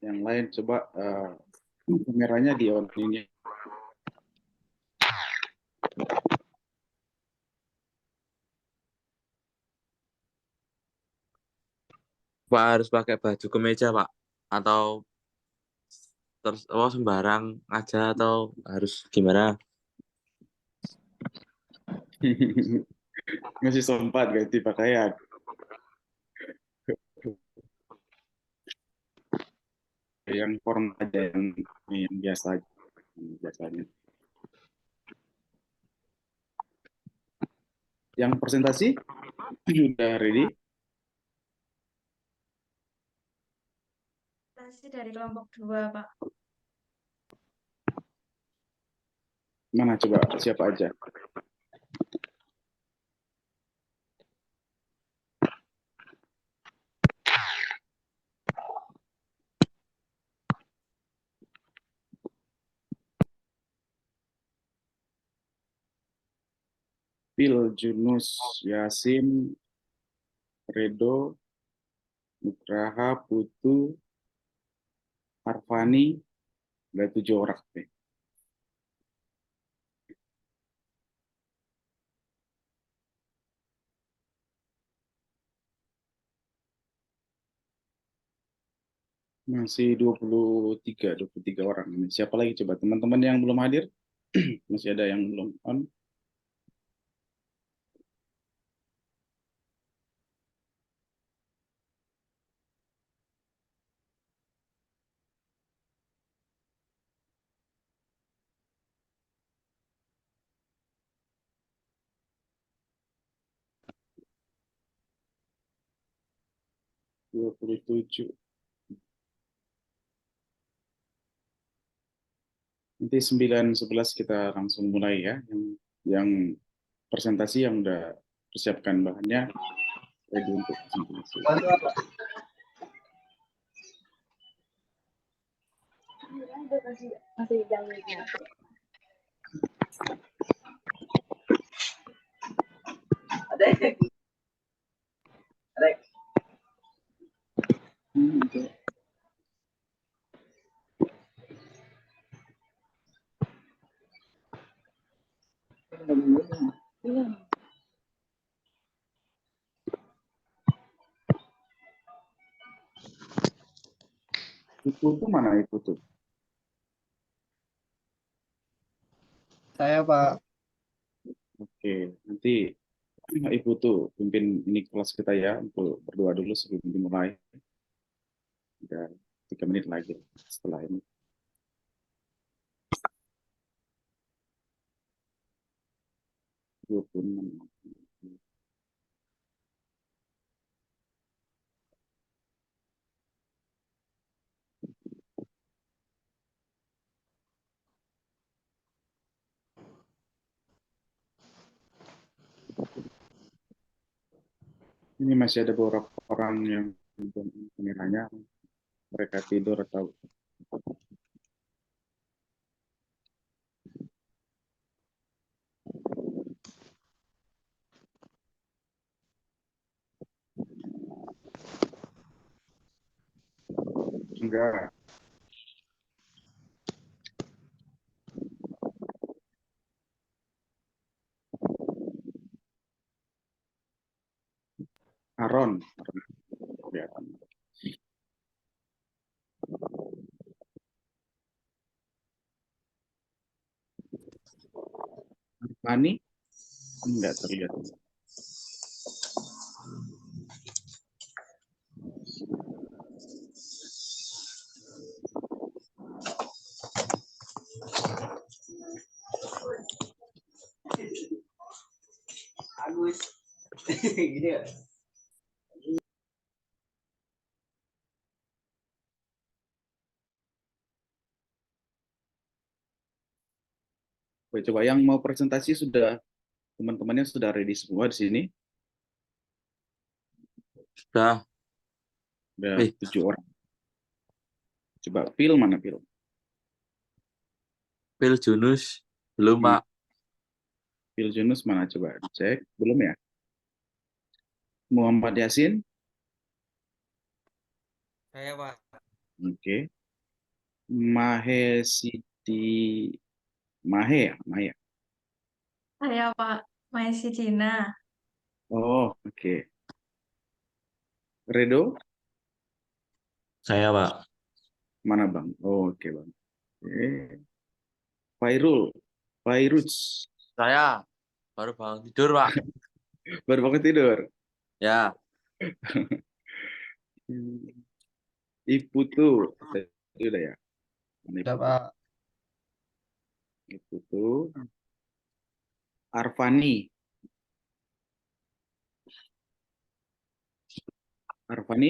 Yang lain coba kameranya di on ini. Pak harus pakai baju kemeja, Pak? Atau terus sembarang aja atau harus gimana? Masih sempat ganti pakaian. Yang formal aja, yang biasa aja. Biasanya. Yang presentasi sudah ready? Presentasi dari kelompok 2, Pak. Mana coba siapa aja? Pil, Junus, Yasin, Redo, Nugraha, Putu, Arfani, ada 7 orang. Masih 23 orang. Siapa lagi coba? Teman-teman yang belum hadir? Masih ada yang belum on? Dua 27. Nanti 9.11 kita langsung mulai ya. Yang presentasi yang udah persiapkan bahannya ready untuk presentasi. Ibu tuh mana Ibu tuh? Saya, Pak. Oke, nanti Ibu tuh pimpin ini kelas kita ya, untuk berdoa dulu sebelum dimulai. Udah 3 menit lagi setelah ini. Ini masih ada beberapa orang yang kameranya mereka tidur atau enggak. Aron, kelihatan. Arfani enggak terlihat. Agus. Gini ya. Coba yang mau presentasi sudah, teman-temannya sudah ready semua di sini. Sudah. Ada 7 orang. Coba Pil mana Pil? Pil Junus belum, Pak. Pil Junus mana coba cek? Belum ya? Muhammad Yasin? Saya, Pak. Oke. Mahesiti Mahe ya? Mahe ya? Saya Pak, Maesi Cina. Oh, oke. Redo, Saya, Pak. mana Bang? Oh, oke Bang. Oke. Fairul, Fairuj, Saya baru bangun tidur, Pak. baru bangun tidur. Ya, Hmm. Iputu, tadi udah ya? Mana Udah Iputu? Pak. Iputu. Arfani, Arfani,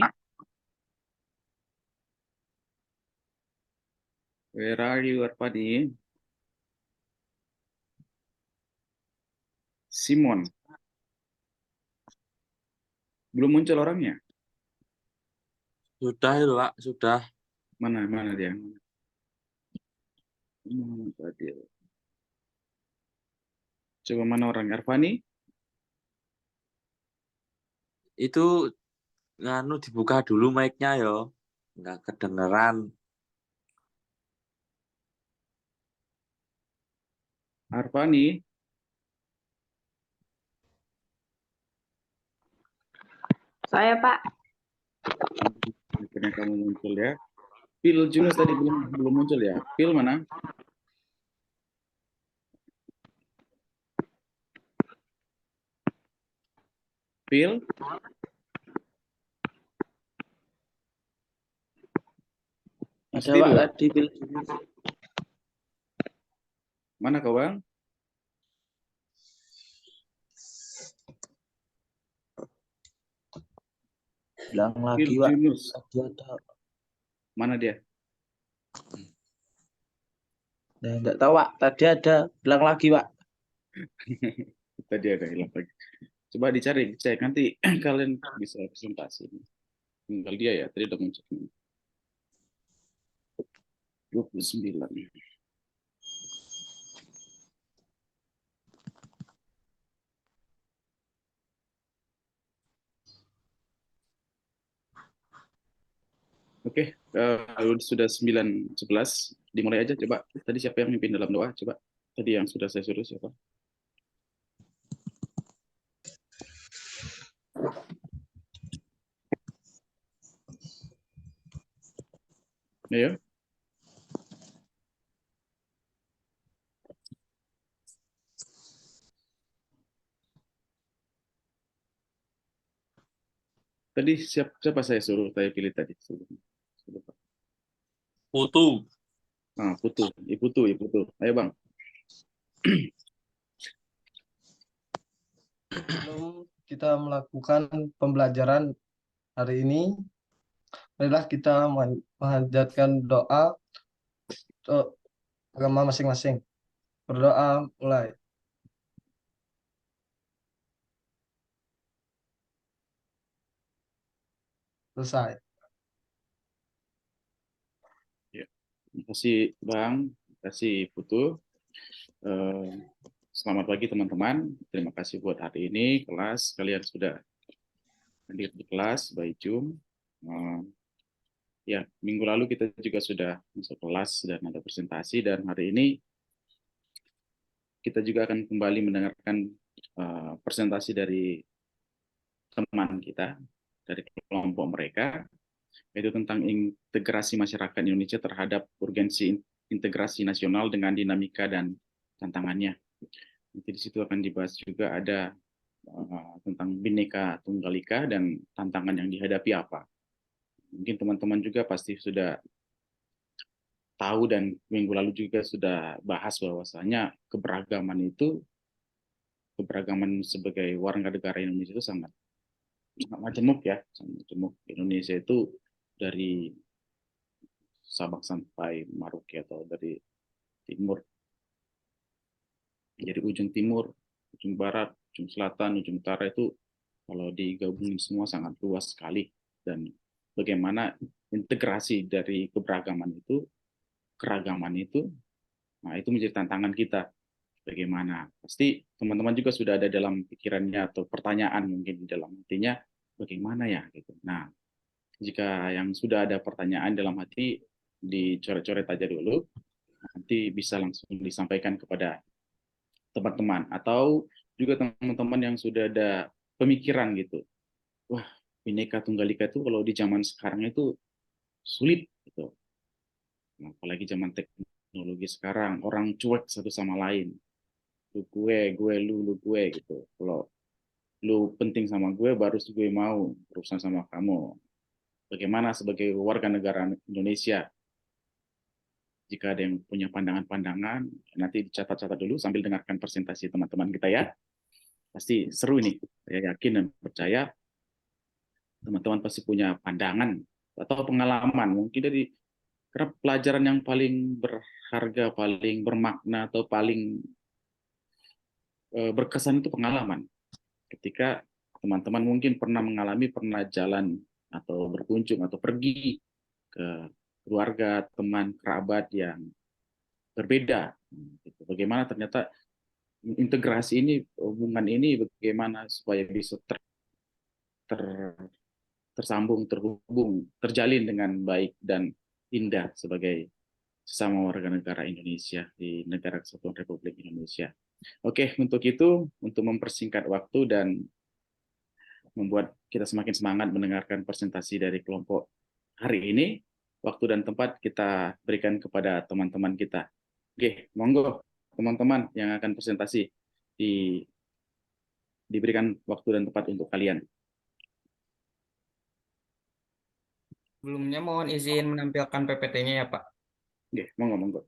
where are you Arfani? Simon, belum muncul orangnya. sudah itu, Pak. Sudah. Mana dia? Tadi. Coba mana orang Arfani? Itu nganu dibuka dulu mic-nya yo. Nggak kedengeran. Arfani, Saya Pak. akhirnya kamu muncul ya. Phil Junus tadi belum belum muncul ya. Phil mana? Phil, masih Ada, Pak, tidur? tadi. Mana kau Bang? Bilang Phil lagi, Pak. Junus, Tadi ada. mana dia? Nah, nggak tahu, Pak. Tadi ada. Bilang lagi, Pak. Tadi ada hilang lagi. Coba dicari, cek nanti kalian bisa presentasi. Tinggal dia ya, tadi udah muncul. 29. Oke, sudah 9:11. Dimulai aja coba. Tadi siapa yang mimpin dalam doa? Coba. Tadi yang sudah saya suruh siapa? Ayo. Tadi siapa saya suruh saya pilih tadi? Putu. Putu, Iputu. Ayo Bang. Sebelum kita melakukan pembelajaran hari ini, marilah kita menghajatkan doa untuk agama masing-masing. Berdoa mulai. Selesai. Ya. Terima kasih Bang, terima kasih Putu. Selamat pagi teman-teman. Terima kasih buat hari ini kelas kalian sudah hadir di kelas by Zoom. Ya, minggu lalu kita juga sudah masuk kelas dan ada presentasi dan hari ini kita juga akan kembali mendengarkan presentasi dari teman kita dari kelompok mereka yaitu tentang integrasi masyarakat Indonesia terhadap urgensi integrasi nasional dengan dinamika dan tantangannya. Nanti di situ akan dibahas juga ada tentang Bhinneka Tunggal Ika dan tantangan yang dihadapi apa. Mungkin teman-teman juga pasti sudah tahu dan minggu lalu juga sudah bahas bahwasanya keberagaman sebagai warga negara Indonesia itu sangat majemuk ya, sangat majemuk. Indonesia itu dari Sabang sampai Merauke atau dari timur, jadi ujung timur, ujung barat, ujung selatan, ujung utara itu kalau digabungin semua sangat luas sekali dan bagaimana integrasi dari keragaman itu, nah itu menjadi tantangan kita. Bagaimana? Pasti teman-teman juga sudah ada dalam pikirannya atau pertanyaan mungkin di dalam hatinya, bagaimana ya gitu. Nah, Jika yang sudah ada pertanyaan dalam hati, dicoret-coret aja dulu, nanti bisa langsung disampaikan kepada teman-teman. Atau juga teman-teman yang sudah ada pemikiran gitu, wah, Bhinneka Tunggal Ika itu kalau di zaman sekarang itu sulit gitu. Nah, apalagi zaman teknologi sekarang, orang cuek satu sama lain. Lu gue, lu gue gitu. Kalau lu penting sama gue, baru gue mau berurusan sama kamu. Bagaimana sebagai warga negara Indonesia, jika ada yang punya pandangan-pandangan, nanti dicatat-catat dulu sambil dengarkan presentasi teman-teman kita ya. Pasti seru ini. Saya yakin dan percaya teman-teman pasti punya pandangan atau pengalaman. Mungkin dari karena pelajaran yang paling berharga, paling bermakna, atau paling berkesan itu pengalaman. Ketika teman-teman mungkin pernah mengalami, pernah jalan atau berkunjung atau pergi ke keluarga, teman, kerabat yang berbeda. Gitu. Bagaimana ternyata integrasi ini, hubungan ini bagaimana supaya bisa tersambung, terhubung, terjalin dengan baik dan indah sebagai sesama warga negara Indonesia di Negara Kesatuan Republik Indonesia. Oke, untuk itu, untuk mempersingkat waktu dan membuat kita semakin semangat mendengarkan presentasi dari kelompok hari ini, waktu dan tempat kita berikan kepada teman-teman kita. Oke, monggo teman-teman yang akan presentasi diberikan waktu dan tempat untuk kalian. Sebelumnya mohon izin menampilkan PPT-nya ya, Pak. Oke, monggo.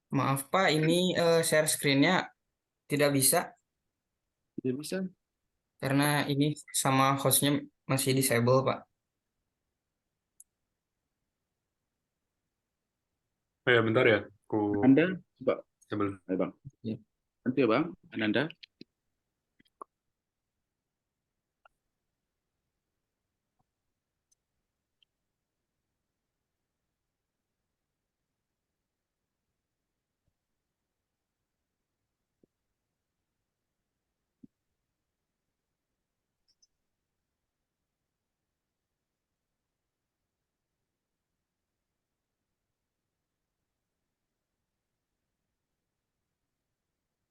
Maaf, Pak, ini share screen-nya tidak bisa Tidak bisa? karena ini sama host-nya masih disable, Pak. Oh ya, bentar ya. Aku Anda, coba. sebelum. Ayo, Bang. Ya. Nanti ya, Bang. Ananda.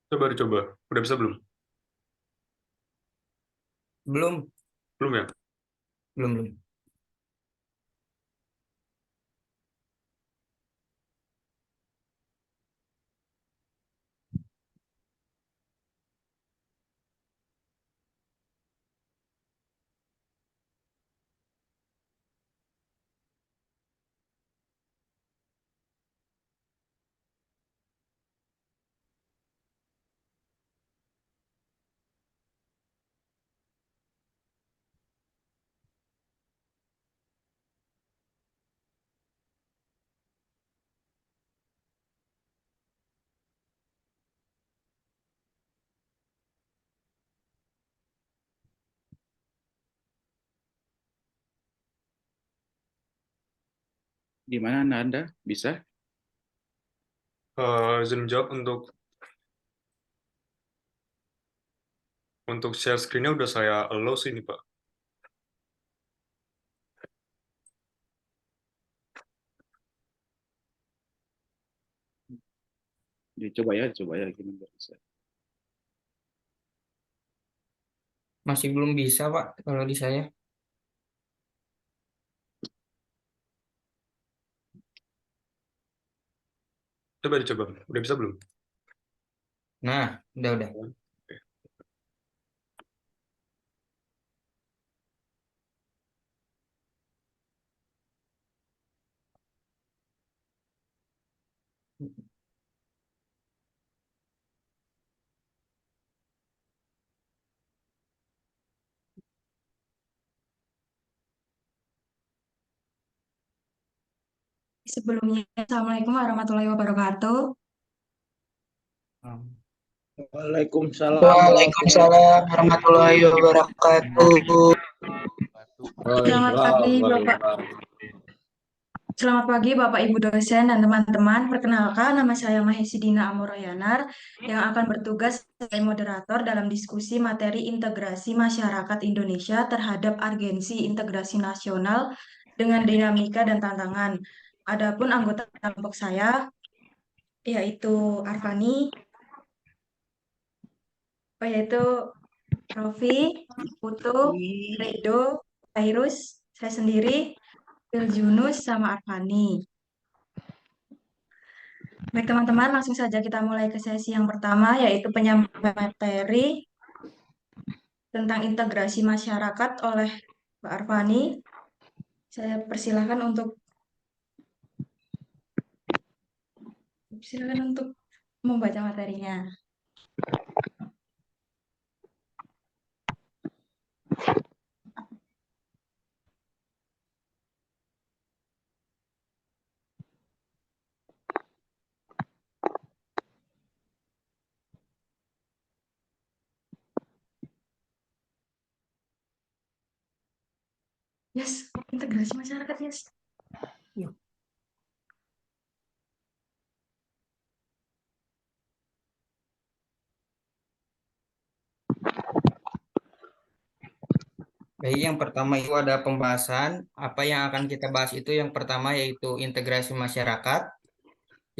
Coba dicoba. Udah bisa belum? Belum, Belum ya? belum. Gimana Anda? Bisa? Izin menjawab untuk share screen-nya udah saya allow sih ini, Pak. Coba ya gimana bisa. Masih belum bisa, Pak, kalau di saya. Coba dicoba. Udah bisa belum? Nah, udah. Oke. Sebelumnya, Assalamualaikum warahmatullahi wabarakatuh. Waalaikumsalam Waalaikumsalam warahmatullahi wabarakatuh. Selamat pagi, Bapak. Selamat pagi Bapak Ibu dosen dan teman-teman. Perkenalkan, nama saya Mahesidina Amoroyanar yang akan bertugas sebagai moderator dalam diskusi materi integrasi masyarakat Indonesia terhadap urgensi integrasi nasional dengan dinamika dan tantangan. Adapun anggota kelompok saya yaitu Arfani, yaitu Rofi, Putu, Redo, Virus, saya sendiri, Junus, sama Arfani. Baik teman-teman, langsung saja kita mulai ke sesi yang pertama, yaitu penyampaian materi tentang integrasi masyarakat oleh Mbak Arfani. Saya silakan untuk membaca materinya. Yes, integrasi masyarakat, yes. Yuk. Baik, yang pertama itu ada pembahasan. Apa yang akan kita bahas itu yang pertama yaitu integrasi masyarakat.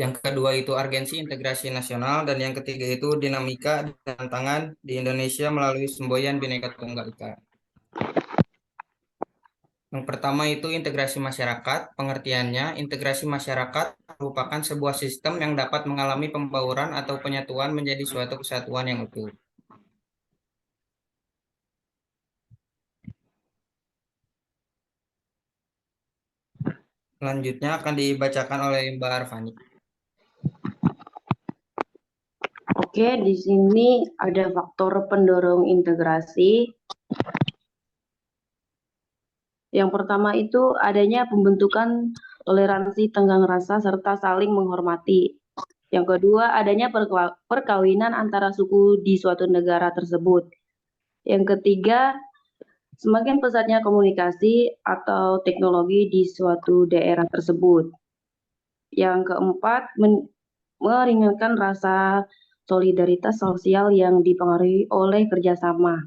Yang kedua itu urgensi integrasi nasional. Dan yang ketiga itu dinamika dan tantangan di Indonesia melalui semboyan Bhinneka Tunggal Ika. Yang pertama itu integrasi masyarakat. Pengertiannya, integrasi masyarakat merupakan sebuah sistem yang dapat mengalami pembauran atau penyatuan menjadi suatu kesatuan yang utuh. Selanjutnya akan dibacakan oleh Mbak Arfani. Oke, di sini ada faktor pendorong integrasi. Yang pertama itu adanya pembentukan toleransi tenggang rasa serta saling menghormati. Yang kedua, adanya perkawinan antara suku di suatu negara tersebut. Yang ketiga, semakin pesatnya komunikasi atau teknologi di suatu daerah tersebut. Yang keempat, meringankan rasa solidaritas sosial yang dipengaruhi oleh kerjasama.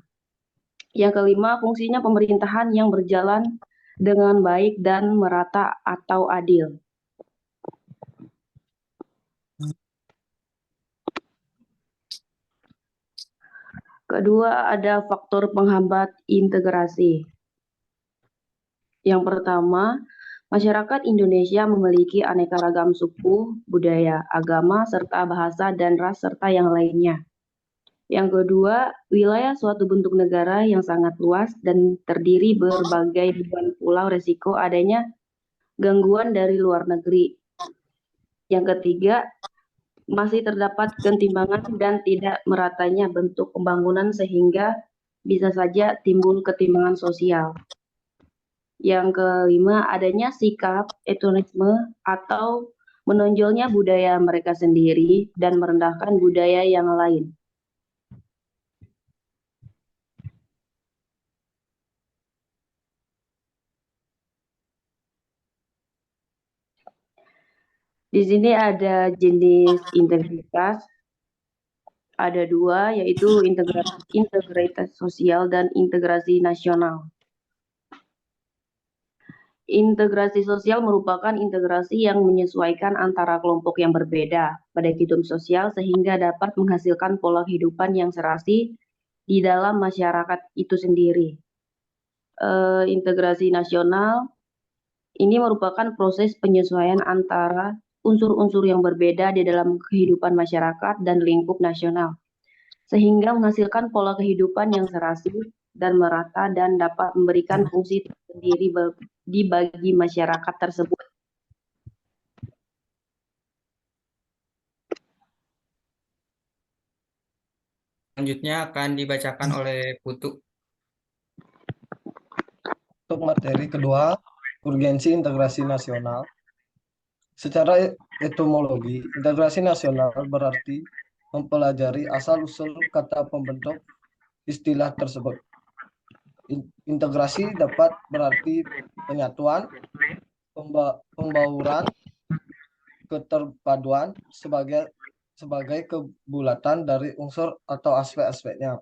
Yang kelima, fungsinya pemerintahan yang berjalan dengan baik dan merata atau adil. Kedua, ada faktor penghambat integrasi. Yang pertama, masyarakat Indonesia memiliki aneka ragam suku, budaya, agama, serta bahasa dan ras serta yang lainnya. Yang kedua, wilayah suatu bentuk negara yang sangat luas dan terdiri berbagai ribuan pulau, resiko adanya gangguan dari luar negeri. Yang ketiga, masih terdapat ketimpangan dan tidak meratanya bentuk pembangunan sehingga bisa saja timbul ketimpangan sosial. Yang kelima, adanya sikap etnisme atau menonjolnya budaya mereka sendiri dan merendahkan budaya yang lain. Di sini ada jenis integritas, ada dua, yaitu integritas sosial dan integrasi nasional. Integrasi sosial merupakan integrasi yang menyesuaikan antara kelompok yang berbeda pada kehidupan sosial sehingga dapat menghasilkan pola kehidupan yang serasi di dalam masyarakat itu sendiri. Integrasi nasional ini merupakan proses penyesuaian antara unsur-unsur yang berbeda di dalam kehidupan masyarakat dan lingkup nasional, sehingga menghasilkan pola kehidupan yang serasi dan merata dan dapat memberikan fungsi tersendiri bagi masyarakat tersebut. Selanjutnya akan dibacakan oleh Putu. Untuk materi kedua, urgensi integrasi nasional. Secara etimologi, integrasi nasional berarti mempelajari asal-usul kata pembentuk istilah tersebut. Integrasi dapat berarti penyatuan, pembauran, keterpaduan sebagai kebulatan dari unsur atau aspek-aspeknya.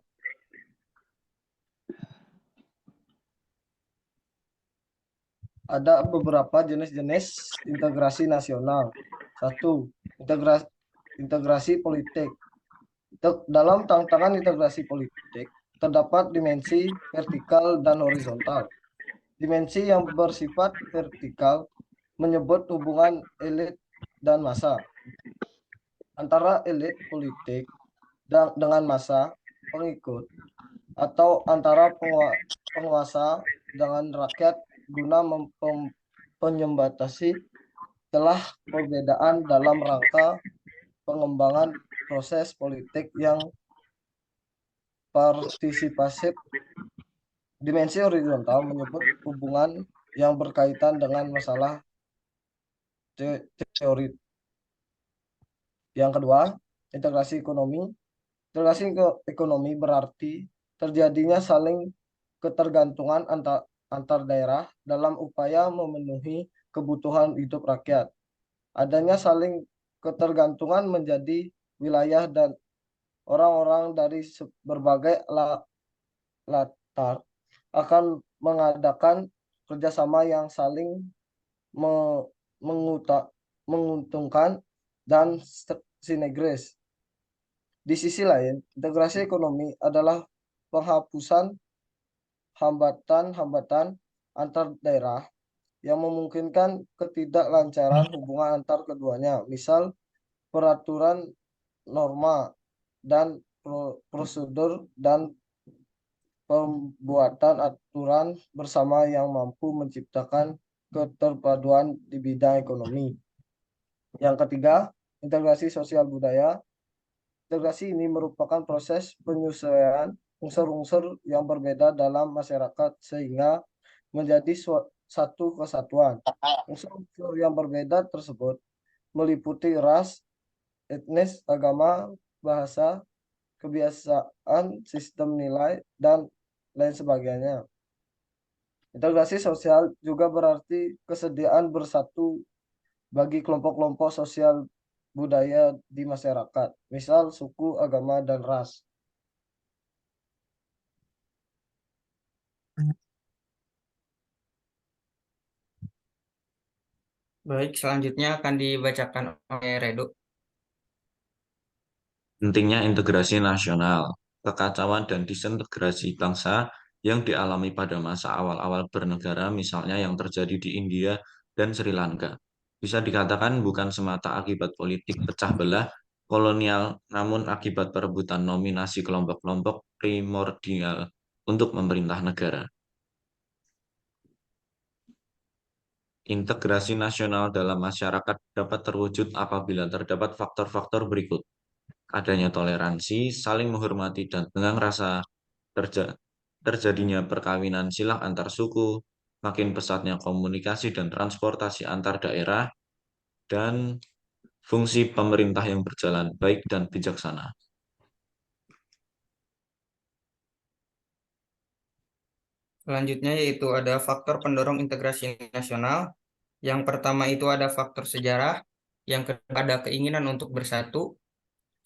Ada beberapa jenis-jenis integrasi nasional. Satu, integrasi politik. Dalam tantangan integrasi politik, terdapat dimensi vertikal dan horizontal. Dimensi yang bersifat vertikal menyebut hubungan elit dan massa. Antara elit politik dengan massa pengikut, atau antara penguasa dengan rakyat guna penyembatasi telah perbedaan dalam rangka pengembangan proses politik yang partisipasif. Dimensi horizontal menyebut hubungan yang berkaitan dengan masalah teori. Yang kedua, integrasi ekonomi. Integrasi ekonomi berarti terjadinya saling ketergantungan antar daerah dalam upaya memenuhi kebutuhan hidup rakyat. Adanya saling ketergantungan menjadi wilayah dan orang-orang dari berbagai latar akan mengadakan kerjasama yang saling menguntungkan dan sinergis. Di sisi lain, integrasi ekonomi adalah penghapusan hambatan-hambatan antar daerah yang memungkinkan ketidaklancaran hubungan antar keduanya, misal peraturan, norma, dan prosedur dan pembuatan aturan bersama yang mampu menciptakan keterpaduan di bidang ekonomi. Yang ketiga, integrasi sosial budaya. Integrasi ini merupakan proses penyusuaian unsur-unsur yang berbeda dalam masyarakat sehingga menjadi satu kesatuan. Unsur-unsur yang berbeda tersebut meliputi ras, etnis, agama, bahasa, kebiasaan, sistem nilai, dan lain sebagainya. Integrasi sosial juga berarti kesediaan bersatu bagi kelompok-kelompok sosial budaya di masyarakat, misal suku, agama, dan ras. Baik, selanjutnya akan dibacakan oleh Redo. Pentingnya integrasi nasional, kekacauan dan disintegrasi bangsa yang dialami pada masa awal-awal bernegara, misalnya yang terjadi di India dan Sri Lanka. Bisa dikatakan bukan semata akibat politik pecah belah kolonial, namun akibat perebutan nominasi kelompok-kelompok primordial untuk memerintah negara. Integrasi nasional dalam masyarakat dapat terwujud apabila terdapat faktor-faktor berikut. Adanya toleransi, saling menghormati dan tenggang rasa, terjadinya perkawinan silang antar suku, makin pesatnya komunikasi dan transportasi antar daerah, dan fungsi pemerintah yang berjalan baik dan bijaksana. Selanjutnya yaitu ada faktor pendorong integrasi nasional. Yang pertama itu ada faktor sejarah, yang kedua ada keinginan untuk bersatu,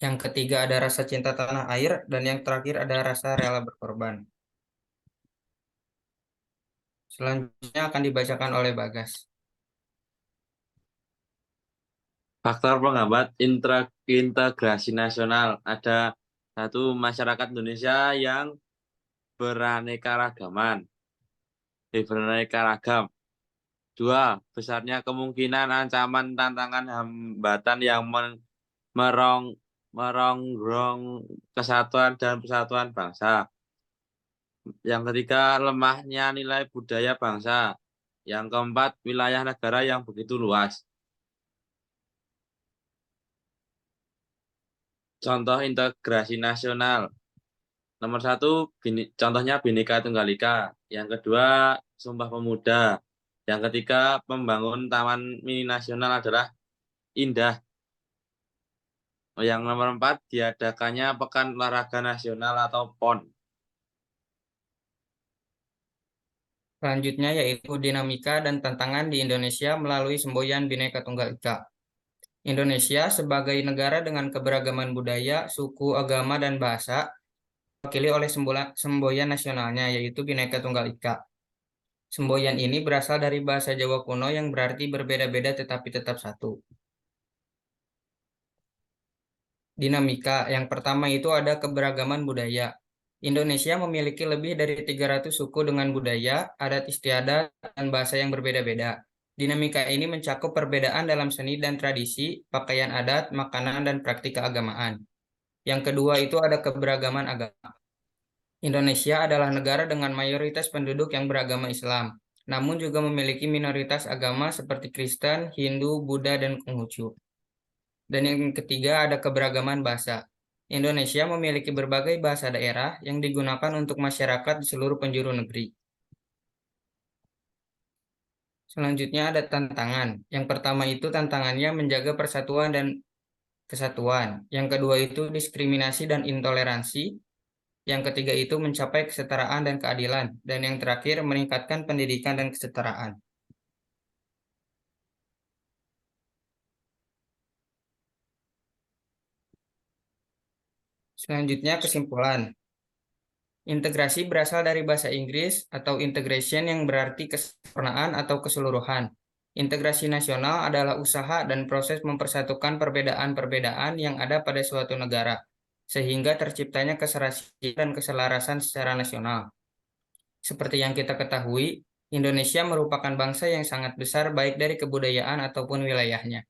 yang ketiga ada rasa cinta tanah air, dan yang terakhir ada rasa rela berkorban. Selanjutnya akan dibacakan oleh Bagas. Faktor penghambat integrasi nasional. Ada satu, masyarakat Indonesia yang beraneka ragam. Dua, besarnya kemungkinan ancaman, tantangan, hambatan yang merongrong kesatuan dan persatuan bangsa. Yang ketiga, lemahnya nilai budaya bangsa. Yang keempat, wilayah negara yang begitu luas. Contoh integrasi nasional. Nomor satu, contohnya Bhinneka Tunggal Ika. Yang kedua, Sumpah Pemuda. Yang ketiga, membangun Taman Mini Nasional adalah indah. Yang nomor 4, diadakannya Pekan Olahraga Nasional atau PON. Selanjutnya yaitu dinamika dan tantangan di Indonesia melalui semboyan Bhinneka Tunggal Ika. Indonesia sebagai negara dengan keberagaman budaya, suku, agama, dan bahasa diwakili oleh semboyan nasionalnya yaitu Bhinneka Tunggal Ika. Semboyan ini berasal dari bahasa Jawa kuno yang berarti berbeda-beda tetapi tetap satu. Dinamika yang pertama itu ada keberagaman budaya. Indonesia memiliki lebih dari 300 suku dengan budaya, adat istiadat, dan bahasa yang berbeda-beda. Dinamika ini mencakup perbedaan dalam seni dan tradisi, pakaian adat, makanan, dan praktik keagamaan. Yang kedua itu ada keberagaman agama. Indonesia adalah negara dengan mayoritas penduduk yang beragama Islam, namun juga memiliki minoritas agama seperti Kristen, Hindu, Buddha, dan Konghucu. Dan yang ketiga ada keberagaman bahasa. Indonesia memiliki berbagai bahasa daerah yang digunakan untuk masyarakat di seluruh penjuru negeri. Selanjutnya ada tantangan. Yang pertama itu tantangannya menjaga persatuan dan kesatuan. Yang kedua itu diskriminasi dan intoleransi. Yang ketiga itu mencapai kesetaraan dan keadilan. Dan yang terakhir meningkatkan pendidikan dan kesetaraan. Selanjutnya kesimpulan. Integrasi berasal dari bahasa Inggris atau integration yang berarti kesempurnaan atau keseluruhan. Integrasi nasional adalah usaha dan proses mempersatukan perbedaan-perbedaan yang ada pada suatu negara, sehingga terciptanya keserasian dan keselarasan secara nasional. Seperti yang kita ketahui, Indonesia merupakan bangsa yang sangat besar baik dari kebudayaan ataupun wilayahnya.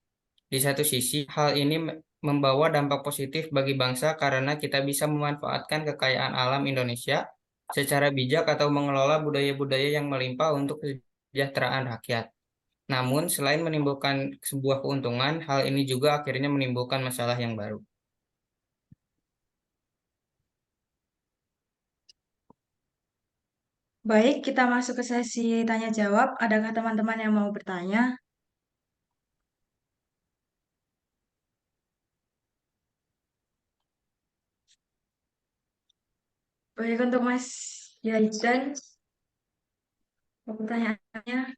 Di satu sisi, hal ini membawa dampak positif bagi bangsa karena kita bisa memanfaatkan kekayaan alam Indonesia secara bijak atau mengelola budaya-budaya yang melimpah untuk kesejahteraan rakyat. Namun, selain menimbulkan sebuah keuntungan, hal ini juga akhirnya menimbulkan masalah yang baru. Baik, kita masuk ke sesi tanya jawab. Adakah teman-teman yang mau bertanya? Baik, untuk Mas Yaidan, pertanyaannya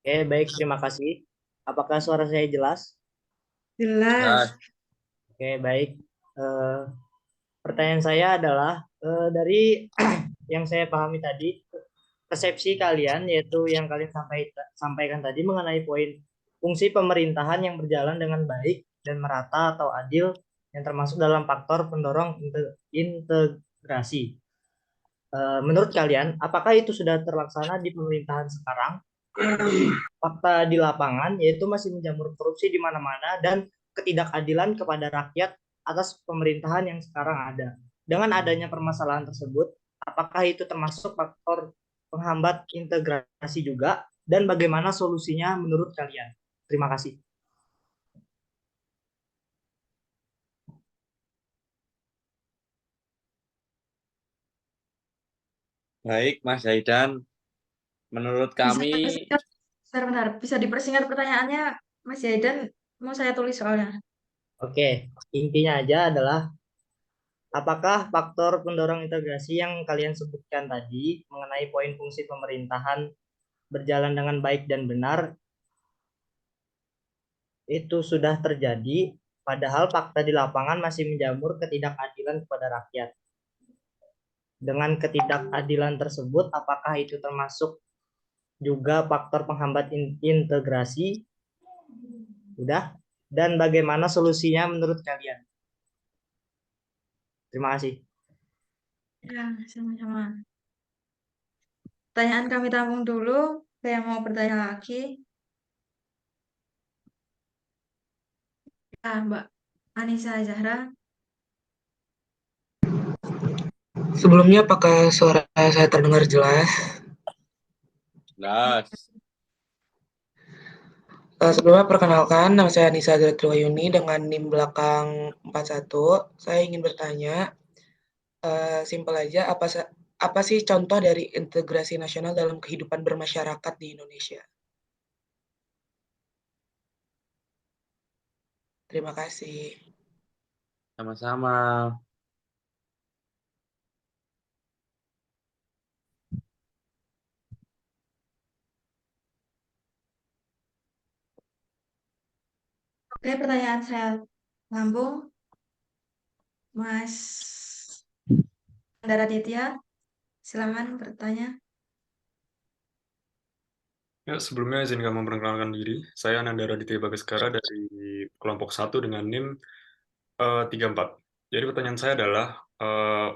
Oke, baik, terima kasih. Apakah suara saya jelas? jelas. Oke, baik. Eh, Pertanyaan saya adalah dari yang saya pahami tadi, persepsi kalian yaitu yang kalian sampaikan tadi mengenai poin fungsi pemerintahan yang berjalan dengan baik dan merata atau adil yang termasuk dalam faktor pendorong integrasi. Menurut kalian, apakah itu sudah terlaksana di pemerintahan sekarang? Fakta di lapangan yaitu masih menjamur korupsi di mana-mana dan ketidakadilan kepada rakyat atas pemerintahan yang sekarang ada. Dengan adanya permasalahan tersebut, apakah itu termasuk faktor penghambat integrasi juga dan bagaimana solusinya menurut kalian? Terima kasih. Baik, Mas Zaidan. Menurut kami, Bentar, bisa dipersingkat pertanyaannya, Mas Yaidan, mau saya tulis soalnya. Oke, intinya aja adalah apakah faktor pendorong integrasi yang kalian sebutkan tadi mengenai poin fungsi pemerintahan berjalan dengan baik dan benar itu sudah terjadi, padahal fakta di lapangan masih menjamur ketidakadilan kepada rakyat. Dengan ketidakadilan tersebut, apakah itu termasuk juga faktor penghambat integrasi? Udah. Dan bagaimana solusinya menurut kalian? Terima kasih. Ya, sama-sama. Pertanyaan kami tampung dulu. Saya mau bertanya lagi. Ya, Mbak Anissa Zahra. Sebelumnya, apakah suara saya terdengar jelas? jelas. Sebelumnya, perkenalkan, nama saya Anissa Zahra dengan NIM belakang 41. Saya ingin bertanya, simpel aja, apa sih contoh dari integrasi nasional dalam kehidupan bermasyarakat di Indonesia? Terima kasih. Sama-sama. Oke, pertanyaan saya lambung, Mas Andara Ditya, silakan bertanya. Ya, sebelumnya izinkan memperkenalkan diri. Saya Nandara Ditya Bagaskara dari kelompok 1 dengan NIM 34. Jadi pertanyaan saya adalah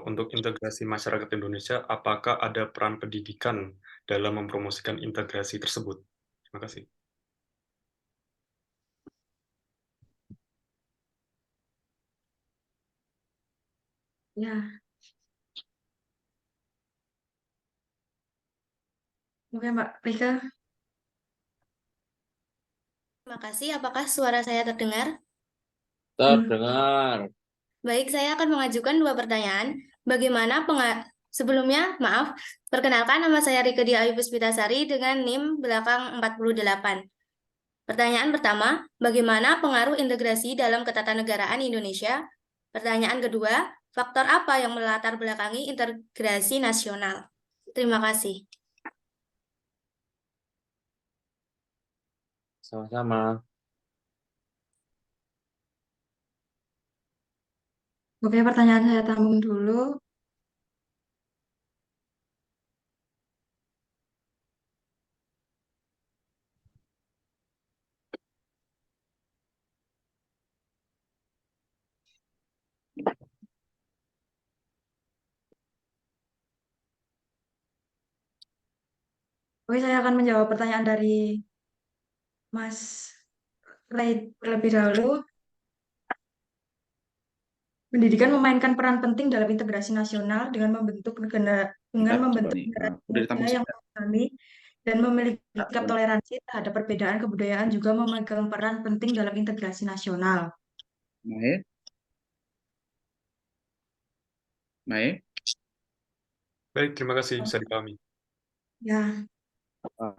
untuk integrasi masyarakat Indonesia, apakah ada peran pendidikan dalam mempromosikan integrasi tersebut? Terima kasih. Ya, oke Mbak Rika. Terima kasih. Apakah suara saya terdengar? Terdengar. Baik, saya akan mengajukan 2 pertanyaan. Sebelumnya, maaf, perkenalkan nama saya Rike Dia Ayu Puspitasari dengan NIM belakang 48. Pertanyaan pertama, bagaimana pengaruh integrasi dalam ketatanegaraan Indonesia? Pertanyaan kedua, faktor apa yang melatar belakangi integrasi nasional? Terima kasih. Sama-sama. Oke, pertanyaan saya tampung dulu. Oke, saya akan menjawab pertanyaan dari Mas Ray terlebih dahulu. Pendidikan memainkan peran penting dalam integrasi nasional dengan membentuk negara udah ditampung yang memahami dan memiliki sikap toleransi terhadap perbedaan kebudayaan juga memegang peran penting dalam integrasi nasional. Baik. Baik, terima kasih. Bisa dipahami. Ya.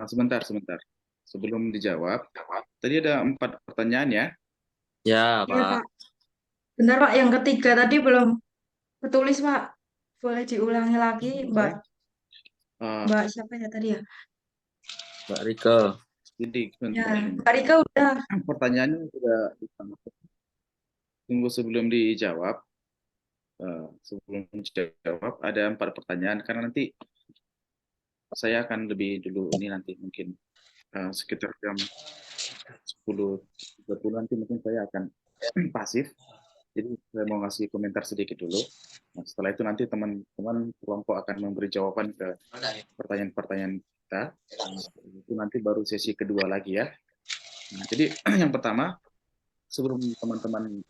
Sebentar. Sebelum dijawab, tadi ada 4 pertanyaan ya? Ya, Iya, Pak. Pak. Benar, Pak. Yang ketiga tadi belum tertulis, Pak. Boleh diulangi lagi, Mbak. Mbak siapa ya tadi ya? Mbak Rika. Jadi, Ya, Mbak Rika udah. Pertanyaannya sudah tunggu sebelum dijawab. Ada 4 pertanyaan karena nanti saya akan lebih dulu ini nanti mungkin sekitar jam 10.30 nanti mungkin saya akan pasif. Jadi saya mau ngasih komentar sedikit dulu. Nah, setelah itu nanti teman-teman kelompok akan memberi jawaban ke pertanyaan-pertanyaan kita. Itu nanti baru sesi kedua lagi ya. Nah, jadi yang pertama, sebelum teman-teman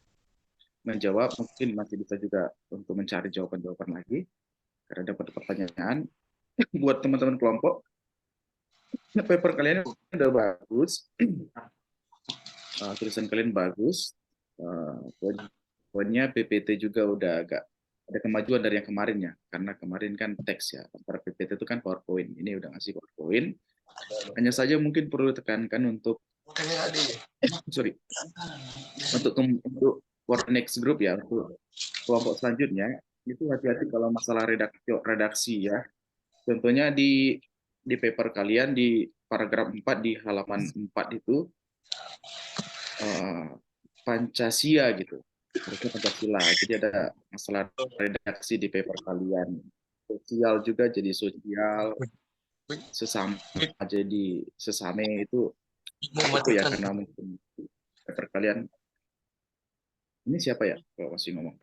menjawab, mungkin masih bisa juga untuk mencari jawaban-jawaban lagi. Karena dapat pertanyaan. Buat teman-teman kelompok, paper kalian udah bagus. Tulisan kalian bagus. Poinnya PPT juga udah agak ada kemajuan dari yang kemarin ya, karena kemarin kan teks ya, antara PPT itu kan PowerPoint, ini udah ngasih PowerPoint. Hanya saja mungkin perlu tekankan untuk for next group ya, untuk kelompok selanjutnya itu hati-hati kalau masalah redaksi ya. Contohnya di paper kalian di paragraf 4 di halaman 4 itu Pancasila gitu. Harusnya Pancasila. Jadi ada masalah redaksi di paper kalian. Sosial juga jadi sosial. Sesama jadi sesame itu ya, karena mungkin paper kalian. Ini siapa ya kalau masih ngomong?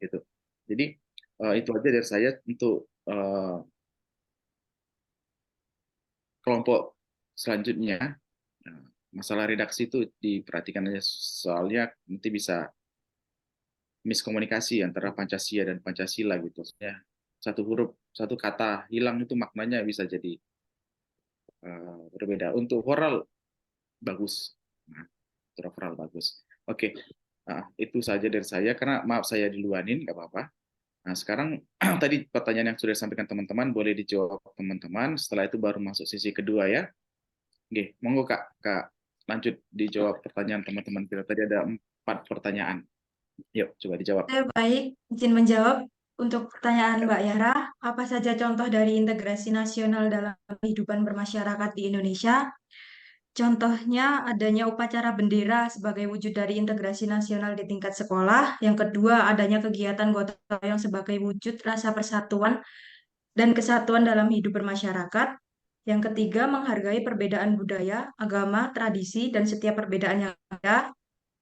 Gitu. Jadi itu aja dari saya untuk kelompok selanjutnya. Nah, masalah redaksi itu diperhatikan aja, soalnya nanti bisa miskomunikasi antara Pancasila dan Pancasila gitu. Ya, satu huruf, satu kata hilang itu maknanya bisa jadi berbeda. Untuk oral bagus. Nah, untuk oral bagus. Oke. Nah, itu saja dari saya, karena maaf saya diluanin, nggak apa-apa. Nah, sekarang tadi pertanyaan yang sudah disampaikan teman-teman boleh dijawab teman-teman. Setelah itu baru masuk sesi kedua ya. Oke, monggo Kak, lanjut dijawab pertanyaan teman-teman kita. Tadi ada 4 pertanyaan. Yuk, coba dijawab. Baik, izin menjawab untuk pertanyaan Mbak Yara. Apa saja contoh dari integrasi nasional dalam kehidupan bermasyarakat di Indonesia? Contohnya adanya upacara bendera sebagai wujud dari integrasi nasional di tingkat sekolah. Yang kedua, adanya kegiatan gotong royong sebagai wujud rasa persatuan dan kesatuan dalam hidup bermasyarakat. Yang ketiga, menghargai perbedaan budaya, agama, tradisi, dan setiap perbedaan yang ada.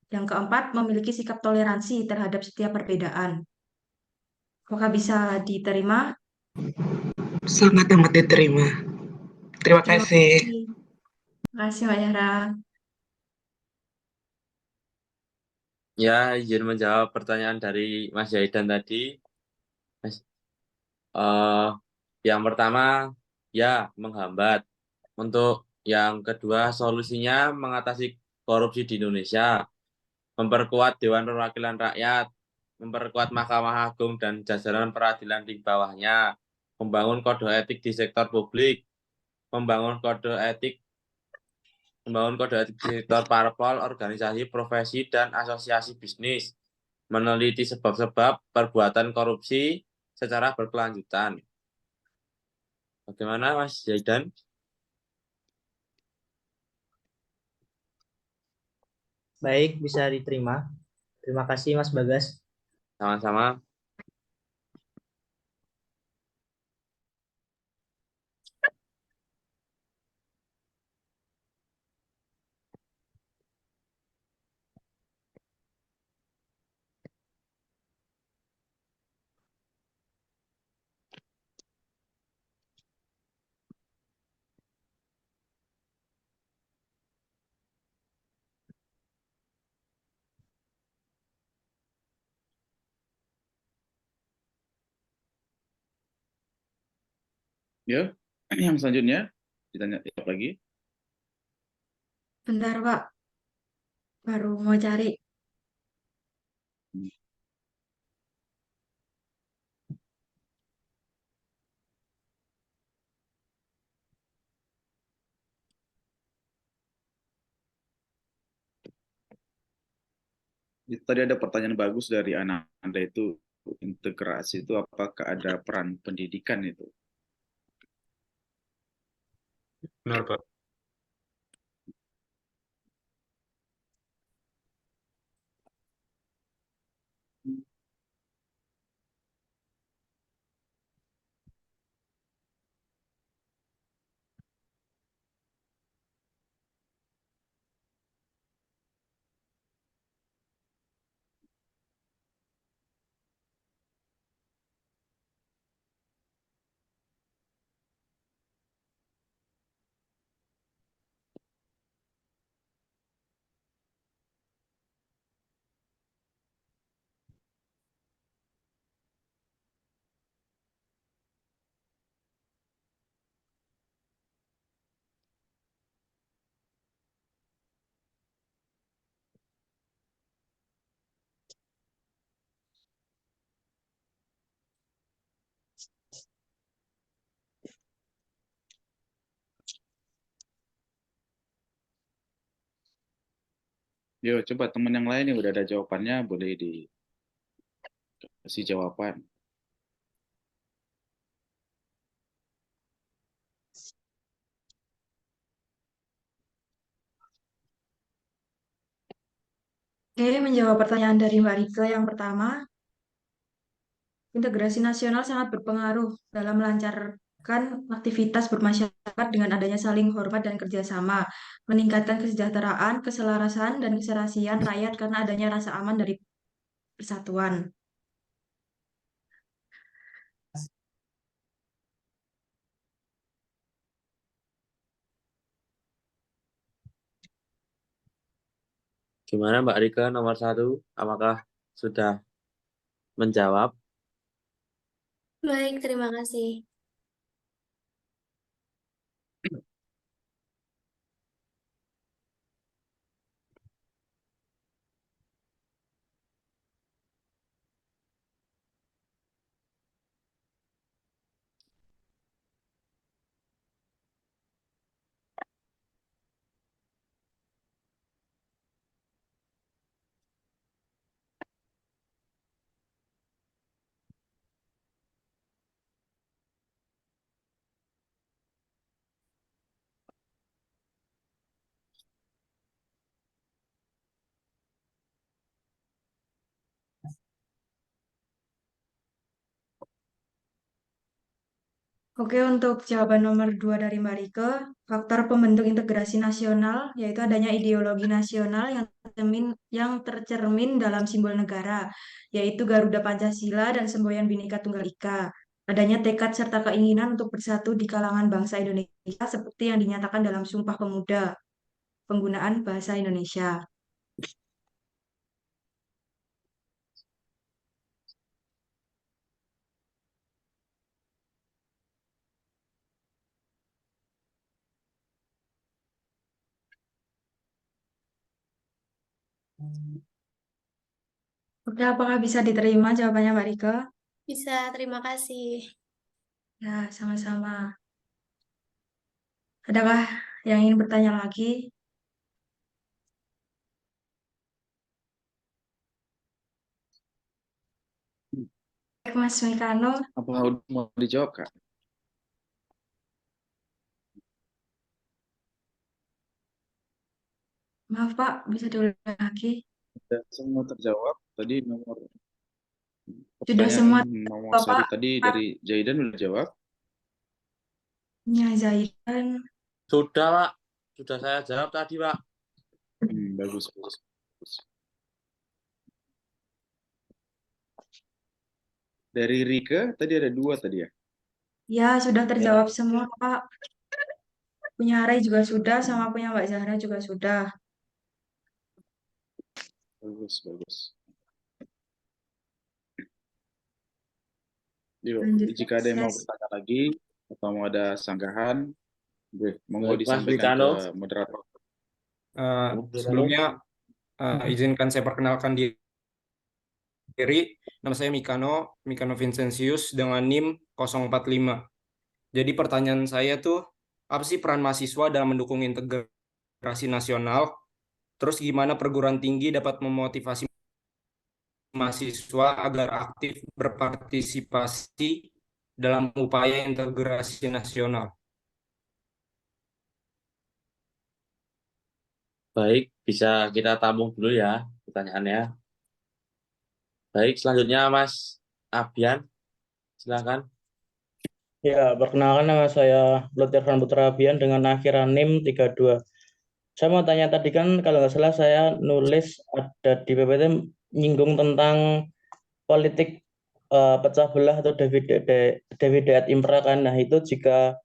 Yang keempat, memiliki sikap toleransi terhadap setiap perbedaan. Apakah bisa diterima? Sangat amat diterima. Terima Terima kasih. kasih. Terima kasih, Mbak Yara. Ya, izin menjawab pertanyaan dari Mas Zaidan tadi. Mas, eh, yang pertama, ya, menghambat. Untuk yang kedua, solusinya mengatasi korupsi di Indonesia, memperkuat Dewan Perwakilan Rakyat, memperkuat Mahkamah Agung dan jajaran peradilan di bawahnya, membangun kode etik di sektor publik, membangun kode etik di sektor parpol, organisasi, profesi, dan asosiasi bisnis, meneliti sebab-sebab perbuatan korupsi secara berkelanjutan. Bagaimana, Mas Zaidan? Baik, bisa diterima. Terima kasih Mas Bagas. Sama-sama. Ya, yang selanjutnya ditanya lagi. Bentar, Pak. Baru mau cari. Tadi ada pertanyaan bagus dari anak Anda itu, integrasi itu apakah ada peran pendidikan itu? Benar, Pak. Yo, coba teman yang lain yang udah ada jawabannya boleh dikasih jawaban. Oke, menjawab pertanyaan dari Mbak Rike yang pertama, integrasi nasional sangat berpengaruh dalam melancarkan aktivitas bermasyarakat dengan adanya saling hormat dan kerjasama, meningkatkan kesejahteraan, keselarasan, dan keserasian rakyat karena adanya rasa aman dari persatuan. Gimana Mbak Rika nomor 1? Apakah sudah menjawab? Baik, terima kasih. Oke, untuk jawaban nomor 2 dari Mbak Rike, faktor pembentuk integrasi nasional yaitu adanya ideologi nasional yang tercermin dalam simbol negara, yaitu Garuda Pancasila dan semboyan Bhinneka Tunggal Ika. Adanya tekad serta keinginan untuk bersatu di kalangan bangsa Indonesia seperti yang dinyatakan dalam Sumpah Pemuda, penggunaan bahasa Indonesia. Oke, apakah bisa diterima jawabannya Mbak Rike? Bisa, terima kasih. Ya, sama-sama. Adakah yang ingin bertanya lagi? Baik, Mas Mikano, Apa udah mau dijawab, Kak? maaf Pak, bisa diulang lagi? Sudah semua terjawab. Tadi Sudah pertanyaan semua nomor Bapak satu tadi dari Zaidan udah jawab. punya Zaidan. Sudah, Pak. Sudah saya jawab tadi, Pak. Bagus, bagus. Dari Rike tadi ada 2 tadi ya? Ya, sudah terjawab semua Pak. Punya Ray juga sudah, sama punya Mbak Zahra juga sudah. Bagus, bagus. Yuk, Lanjut, jika ada yang mau proses. bertanya lagi atau mau ada sanggahan, monggo Baik, Mas disampaikan Mikano. ke moderator. Sebelumnya izinkan saya perkenalkan diri. Nama saya Mikano Vincentius dengan NIM 045. Jadi pertanyaan saya tuh, apa sih peran mahasiswa dalam mendukung integrasi nasional? Terus gimana perguruan tinggi dapat memotivasi mahasiswa agar aktif berpartisipasi dalam upaya integrasi nasional? Baik, bisa kita tampung dulu ya pertanyaannya. Baik, selanjutnya Mas Abian, silakan. Ya, perkenalkan nama saya Lotirvan Putra Abian dengan akhiran NIM 32. Saya mau tanya tadi kan kalau nggak salah saya nulis ada di PPT nyinggung tentang politik pecah belah atau divide et impera kan. Nah, itu jika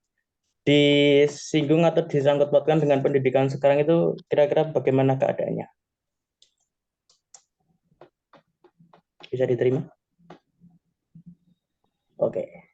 disinggung atau disangkut pautkan dengan pendidikan sekarang itu kira-kira bagaimana keadaannya? Bisa diterima? Oke.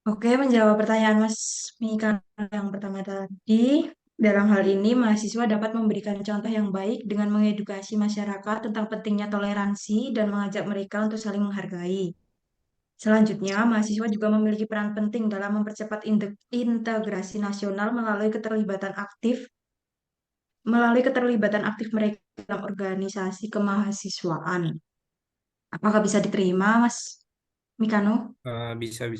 Oke, menjawab pertanyaan Mas Mikano yang pertama tadi, dalam hal ini mahasiswa dapat memberikan contoh yang baik dengan mengedukasi masyarakat tentang pentingnya toleransi dan mengajak mereka untuk saling menghargai. Selanjutnya, mahasiswa juga memiliki peran penting dalam mempercepat integrasi nasional melalui keterlibatan aktif mereka dalam organisasi kemahasiswaan. Apakah bisa diterima, Mas Mikano? Bisa.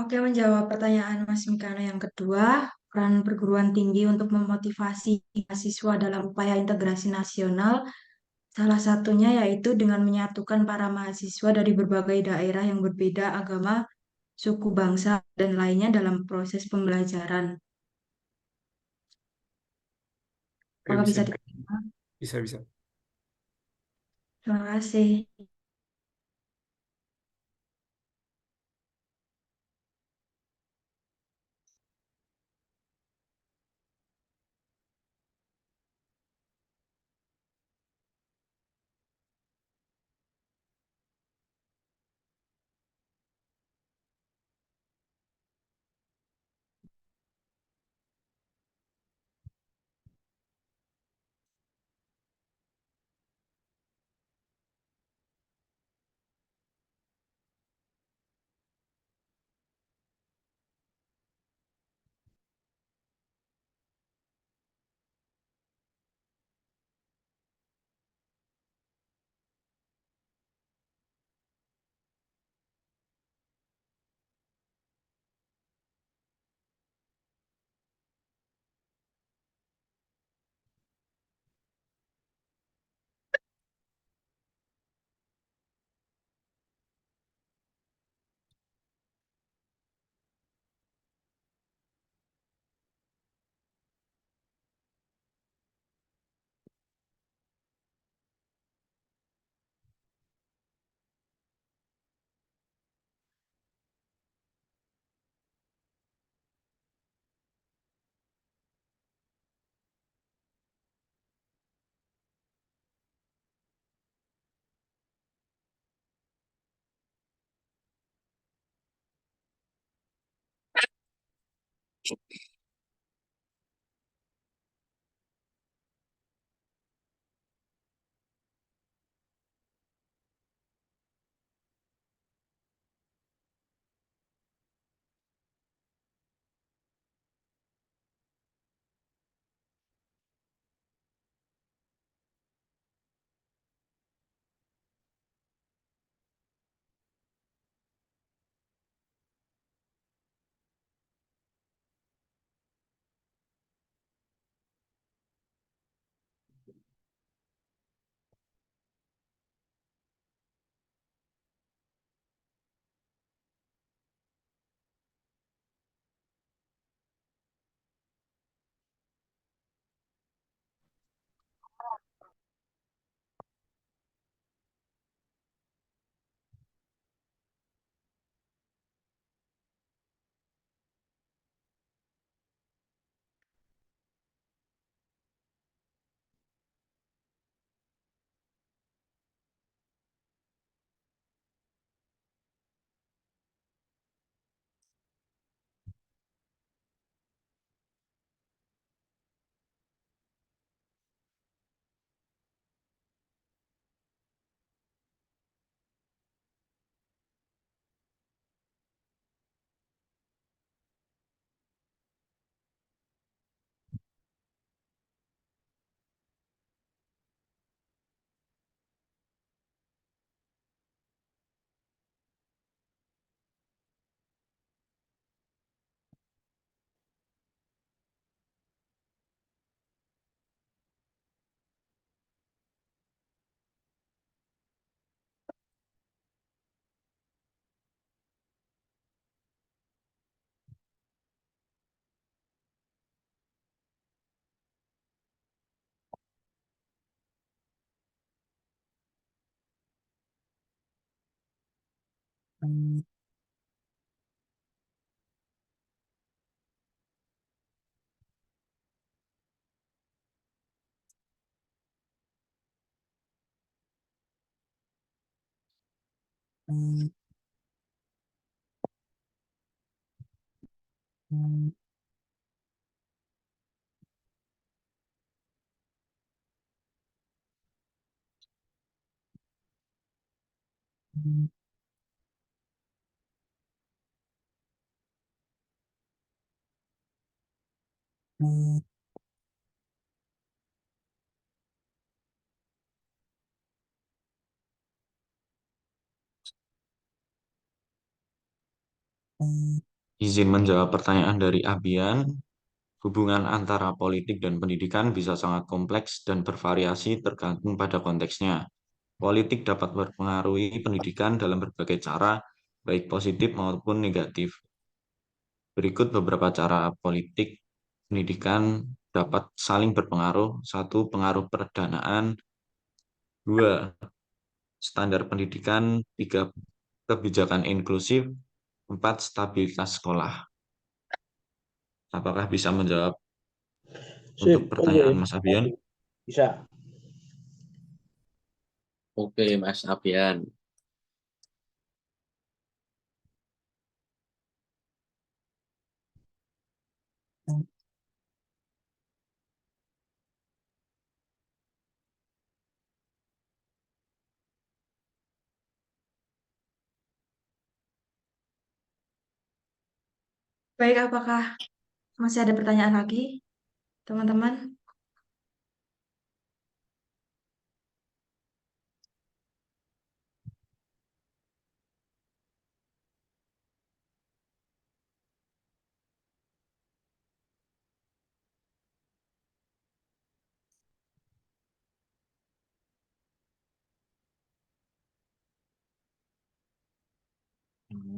Oke, menjawab pertanyaan Mas Mikano yang kedua, peran perguruan tinggi untuk memotivasi mahasiswa dalam upaya integrasi nasional, salah satunya yaitu dengan menyatukan para mahasiswa dari berbagai daerah yang berbeda agama, suku bangsa, dan lainnya dalam proses pembelajaran. Oke, Apakah bisa. bisa diterima? Bisa. Terima kasih. Izin menjawab pertanyaan dari Abian. Hubungan antara politik dan pendidikan bisa sangat kompleks dan bervariasi tergantung pada konteksnya. Politik dapat mempengaruhi pendidikan dalam berbagai cara, baik positif maupun negatif. Berikut beberapa cara politik pendidikan dapat saling berpengaruh. 1. Pengaruh perdanaan. 2. Standar pendidikan. 3. Kebijakan inklusif. 4. Stabilitas sekolah. Apakah bisa menjawab untuk Sip, pertanyaan oke. Mas Abian? Bisa. Oke, Mas Abian. Baik, apakah masih ada pertanyaan lagi, teman-teman?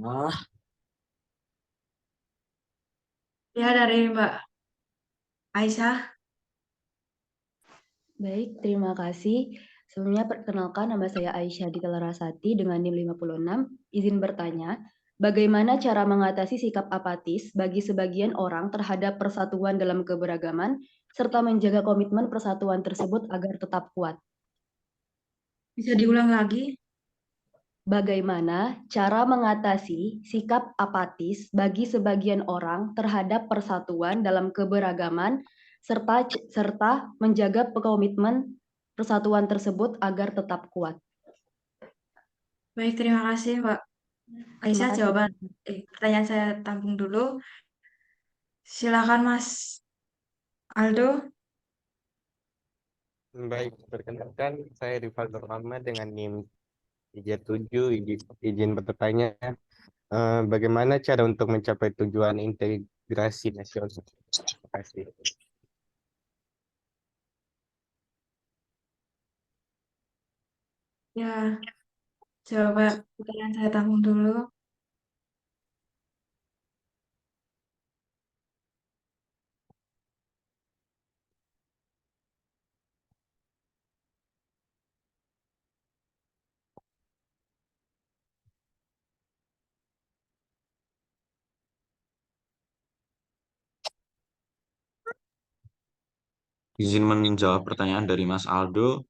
Ah, Ya, dari Mbak Aisyah. Baik, terima kasih. Sebelumnya perkenalkan nama saya Aisyah Dita Larasati dengan NIM 56. Izin bertanya, bagaimana cara mengatasi sikap apatis bagi sebagian orang terhadap persatuan dalam keberagaman serta menjaga komitmen persatuan tersebut agar tetap kuat? Bisa diulang lagi? Bagaimana cara mengatasi sikap apatis bagi sebagian orang terhadap persatuan dalam keberagaman serta menjaga komitmen persatuan tersebut agar tetap kuat? Baik, terima kasih Mbak Aisyah. Terima kasih. Pertanyaan saya tampung dulu. Silakan Mas Aldo. Baik, perkenalkan saya Rivaldo Rahmat dengan NIM 37. Izin bertanya, bagaimana cara untuk mencapai tujuan integrasi nasional? Terima kasih. Ya, coba pertanyaan saya tampung dulu. Izin menjawab pertanyaan dari Mas Aldo.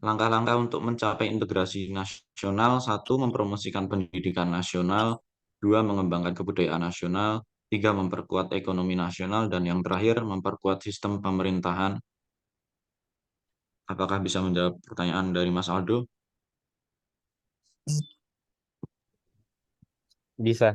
Langkah-langkah untuk mencapai integrasi nasional: satu, mempromosikan pendidikan nasional; dua, mengembangkan kebudayaan nasional; tiga, memperkuat ekonomi nasional; dan yang terakhir, memperkuat sistem pemerintahan. Apakah bisa menjawab pertanyaan dari Mas Aldo? Bisa.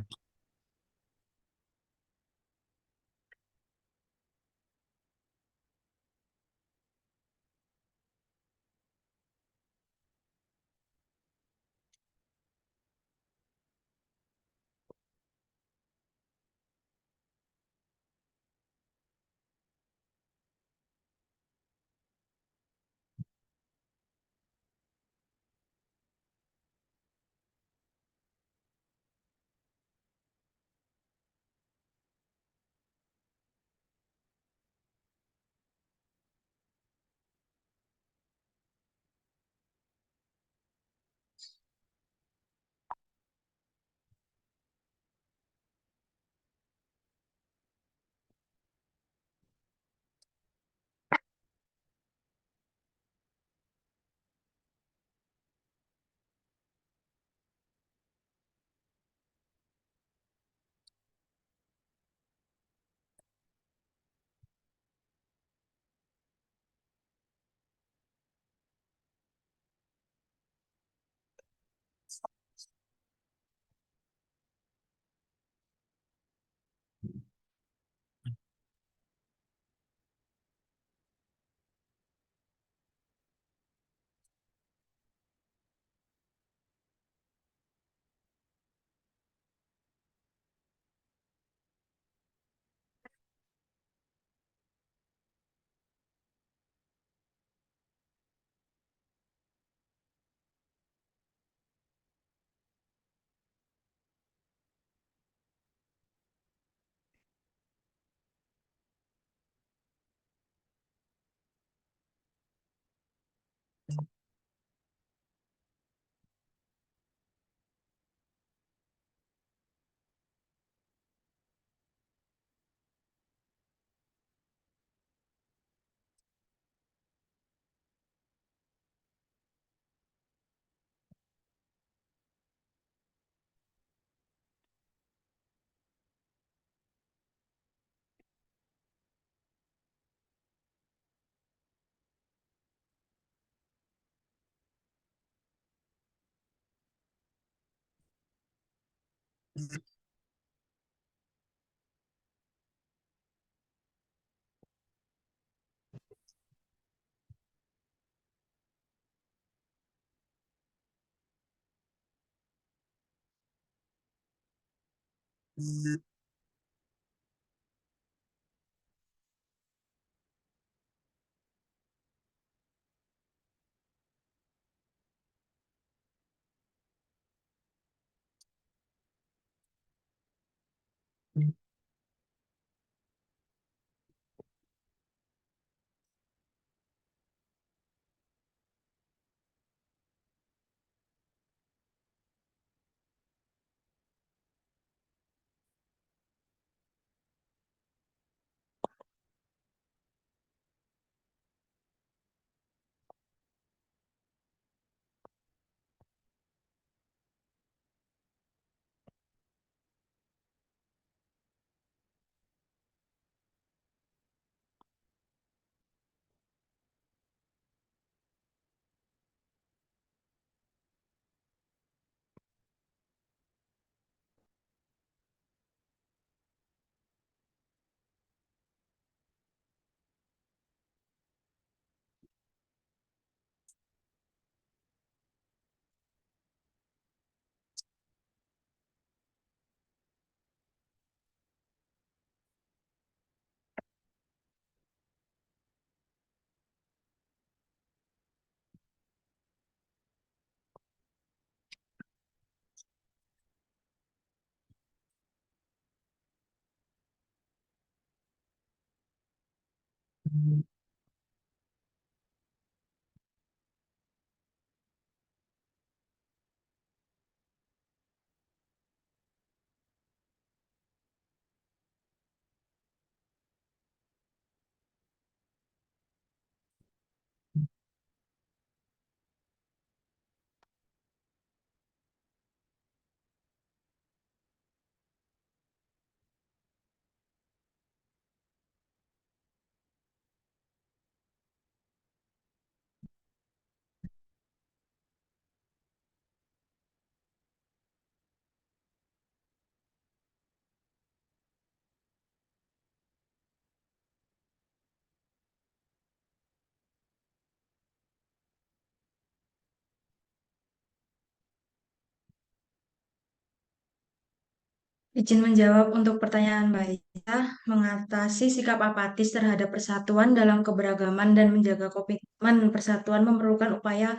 Izin menjawab untuk pertanyaan Mbak Ita, mengatasi sikap apatis terhadap persatuan dalam keberagaman dan menjaga komitmen persatuan memerlukan upaya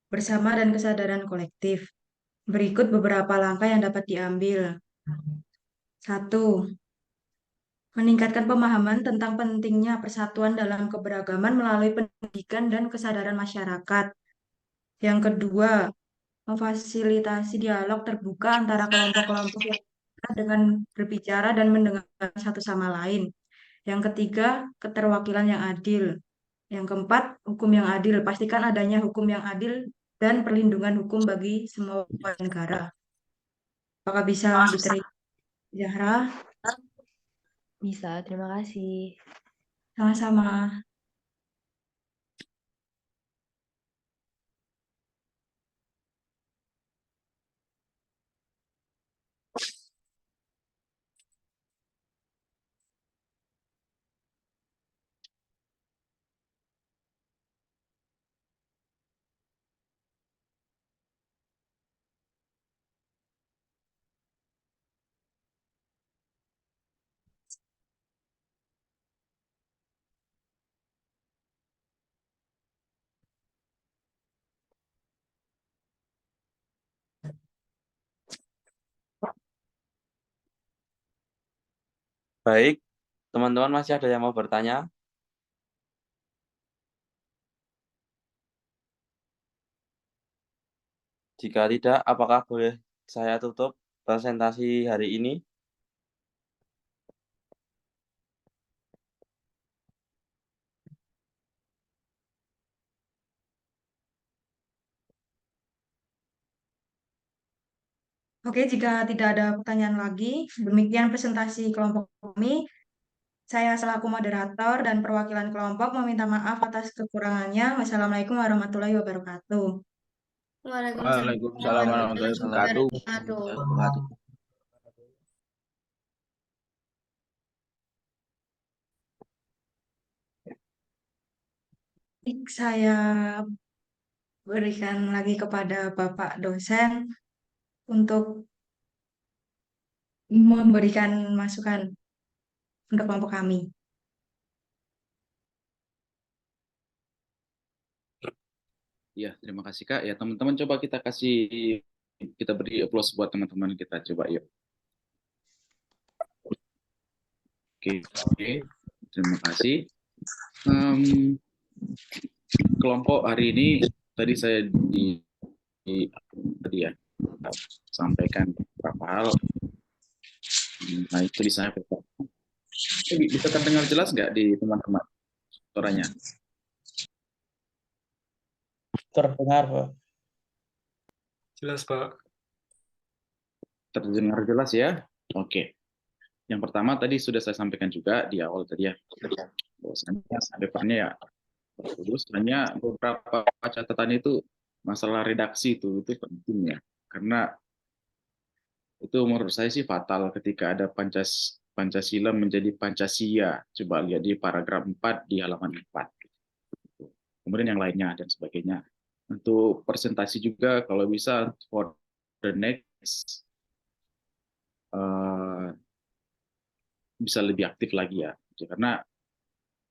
bersama dan kesadaran kolektif. Berikut beberapa langkah yang dapat diambil. 1. Meningkatkan pemahaman tentang pentingnya persatuan dalam keberagaman melalui pendidikan dan kesadaran masyarakat. Yang kedua, memfasilitasi dialog terbuka antara kelompok-kelompok yang dengan berbicara dan mendengarkan satu sama lain. Yang ketiga, keterwakilan yang adil. Yang keempat, hukum yang adil. Pastikan adanya hukum yang adil dan perlindungan hukum bagi semua negara. Apakah bisa diterima, Zahra? Bisa, terima kasih. Sama-sama. Baik, teman-teman masih ada yang mau bertanya? Jika tidak, apakah boleh saya tutup presentasi hari ini? Oke, jika tidak ada pertanyaan lagi, demikian presentasi kelompok kami. Saya selaku moderator dan perwakilan kelompok meminta maaf atas kekurangannya. Wassalamualaikum warahmatullahi wabarakatuh. Waalaikumsalam warahmatullahi wabarakatuh. Wabarakatuh. Saya berikan lagi kepada Bapak dosen untuk memberikan masukan untuk kelompok kami. Ya, terima kasih Kak. Ya, teman-teman coba kita beri applause buat teman-teman kita coba yuk. Oke, terima kasih. Kelompok hari ini tadi saya tadi ya sampaikan beberapa hal. Nah, itu bisa terdengar jelas nggak di teman-teman suaranya? Terdengar, Pak. Jelas, Pak. Terdengar jelas ya? Oke. Yang pertama tadi sudah saya sampaikan juga di awal tadi ya. Bahwasanya depannya ya bagus, hanya beberapa catatan itu masalah redaksi itu penting ya. Karena itu menurut saya sih fatal ketika ada Pancasila menjadi Pancasila. Coba lihat di paragraf 4 di halaman 4. Kemudian yang lainnya dan sebagainya. Untuk presentasi juga kalau bisa for the next bisa lebih aktif lagi ya. Karena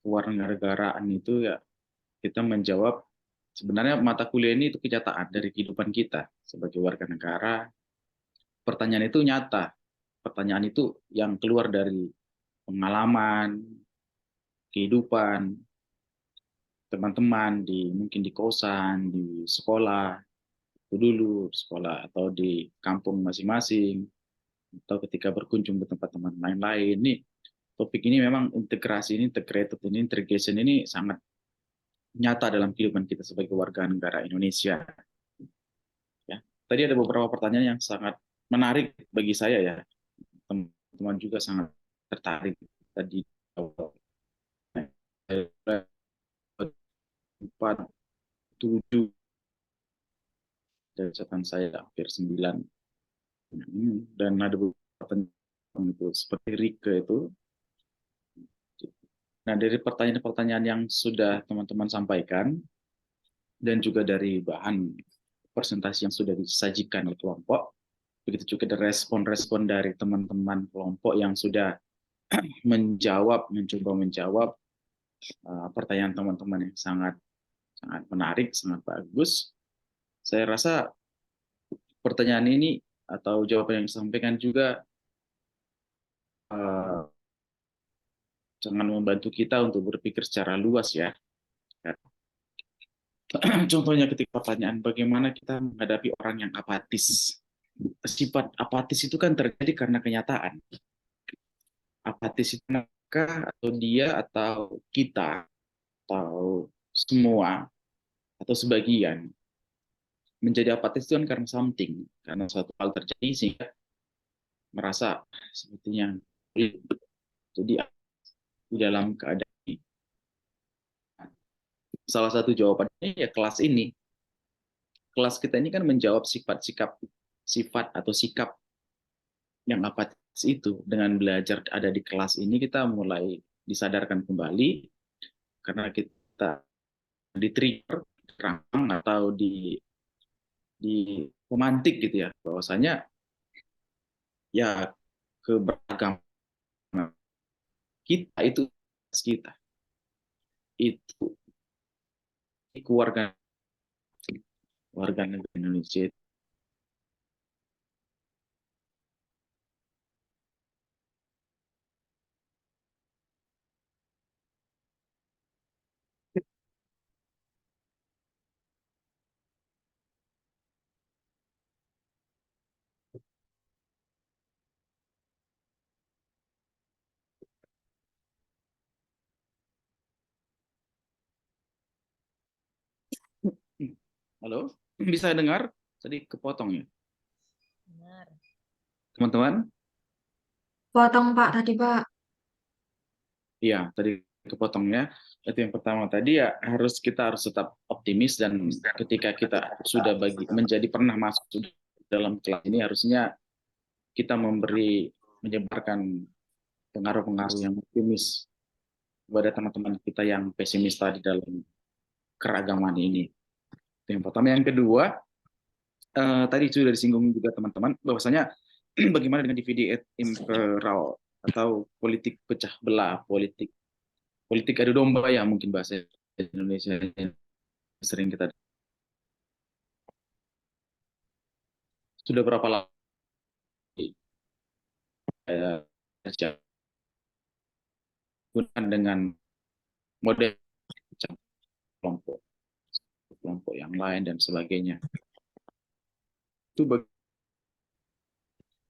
kewarganegaraan itu ya kita menjawab sebenarnya mata kuliah ini itu kenyataan dari kehidupan kita sebagai warga negara. Pertanyaan itu nyata. Pertanyaan itu yang keluar dari pengalaman, kehidupan teman-teman mungkin di kosan, di sekolah, itu dulu di sekolah atau di kampung masing-masing, atau ketika berkunjung ke tempat teman lain-lain. Nih, topik ini memang integrasi ini, integrated ini, integration ini sangat nyata dalam kehidupan kita sebagai warga negara Indonesia. Ya, tadi ada beberapa pertanyaan yang sangat menarik bagi saya ya, teman-teman juga sangat tertarik tadi. 4, 7 dari catatan saya hampir 9. Dan ada beberapa pertanyaan itu seperti Rike itu. Nah, dari pertanyaan-pertanyaan yang sudah teman-teman sampaikan dan juga dari bahan presentasi yang sudah disajikan oleh kelompok, begitu juga dari respon-respon dari teman-teman kelompok yang sudah mencoba menjawab pertanyaan teman-teman yang sangat menarik, sangat bagus. Saya rasa pertanyaan ini atau jawaban yang disampaikan juga sangat membantu kita untuk berpikir secara luas ya. Contohnya ketika pertanyaan bagaimana kita menghadapi orang yang apatis. Sifat apatis itu kan terjadi karena kenyataan. Apatis itu maka atau dia atau kita atau semua atau sebagian menjadi apatis itu kan karena something, karena suatu hal terjadi sehingga merasa sepertinya jadi di dalam keadaan ini. Salah satu jawabannya ya kelas ini. Kelas kita ini kan menjawab sifat atau sikap yang apatis itu. Dengan belajar ada di kelas ini kita mulai disadarkan kembali karena kita di-trigger atau di pemantik gitu ya, bahwasanya ya keberagaman kita itu keluarga negara Indonesia. Halo, bisa dengar? Tadi kepotong ya, Benar. teman-teman? Potong Pak tadi Pak. Iya, tadi kepotongnya. Itu yang pertama tadi ya kita harus tetap optimis dan ketika kita sudah menjadi pernah masuk dalam kelas ini harusnya kita menyebarkan pengaruh-pengaruh yang optimis kepada teman-teman kita yang pesimis tadi dalam keragaman ini. Itu yang pertama. Yang kedua, tadi sudah disinggung juga teman-teman bahwasanya bagaimana dengan divide et impera atau politik pecah belah, politik adu domba ya mungkin bahasa Indonesia yang sering kita. Sudah berapa lama saya gunakan dengan model kelompok yang lain dan sebagainya. Itu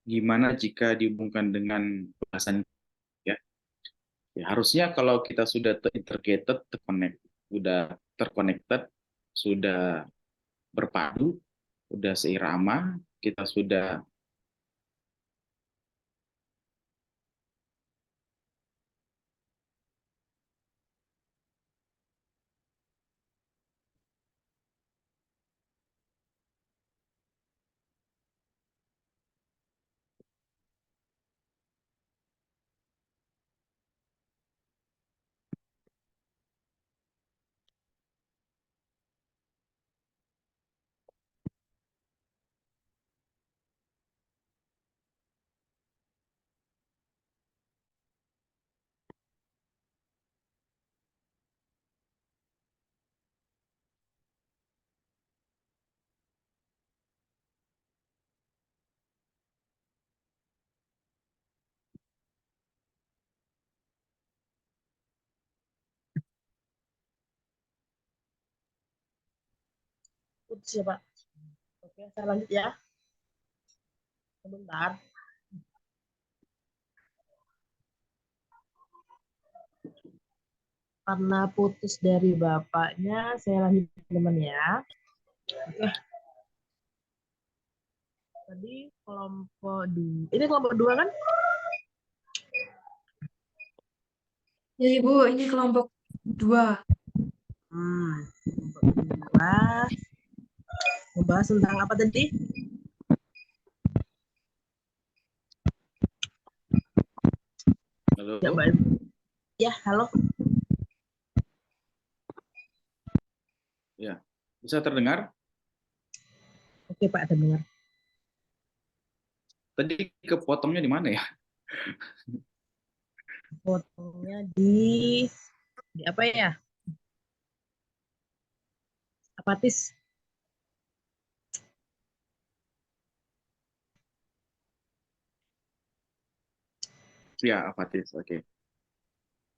gimana jika dihubungkan dengan bahasan ya? Ya harusnya kalau kita sudah integrated, terconnected, sudah berpadu, sudah seirama, kita sudah putus ya Pak. Oke, saya lanjut ya. Sebentar. Karena putus dari bapaknya, saya lanjut teman ya. Oke. Tadi kelompok dua. Ini kelompok dua kan? Ya Ibu, ini kelompok 2. Kelompok dua. Membahas tentang apa tadi? Halo. Ya, Mbak. Ya, halo. Ya, bisa terdengar? Oke, Pak, terdengar. Tadi kepotongnya di mana ya? Potongnya di apa ya? Apatis. Ya, apatis. Oke.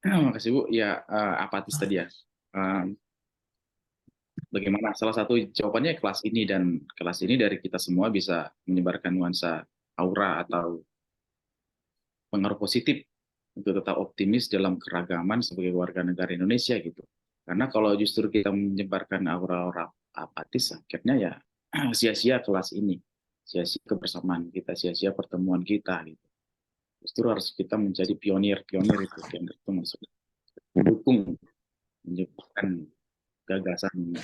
Makasih Bu. Ya, apatis tadi ya. Bagaimana? Salah satu jawabannya kelas ini, dan kelas ini dari kita semua bisa menyebarkan nuansa aura atau pengaruh positif untuk tetap optimis dalam keragaman sebagai warga negara Indonesia gitu. Karena kalau justru kita menyebarkan aura-aura apatis, akhirnya ya sia-sia kelas ini, sia-sia kebersamaan kita, sia-sia pertemuan kita gitu. Justru harus kita menjadi pionir-pionir itu, pionir itu maksudnya mendukung, menyebabkan gagasan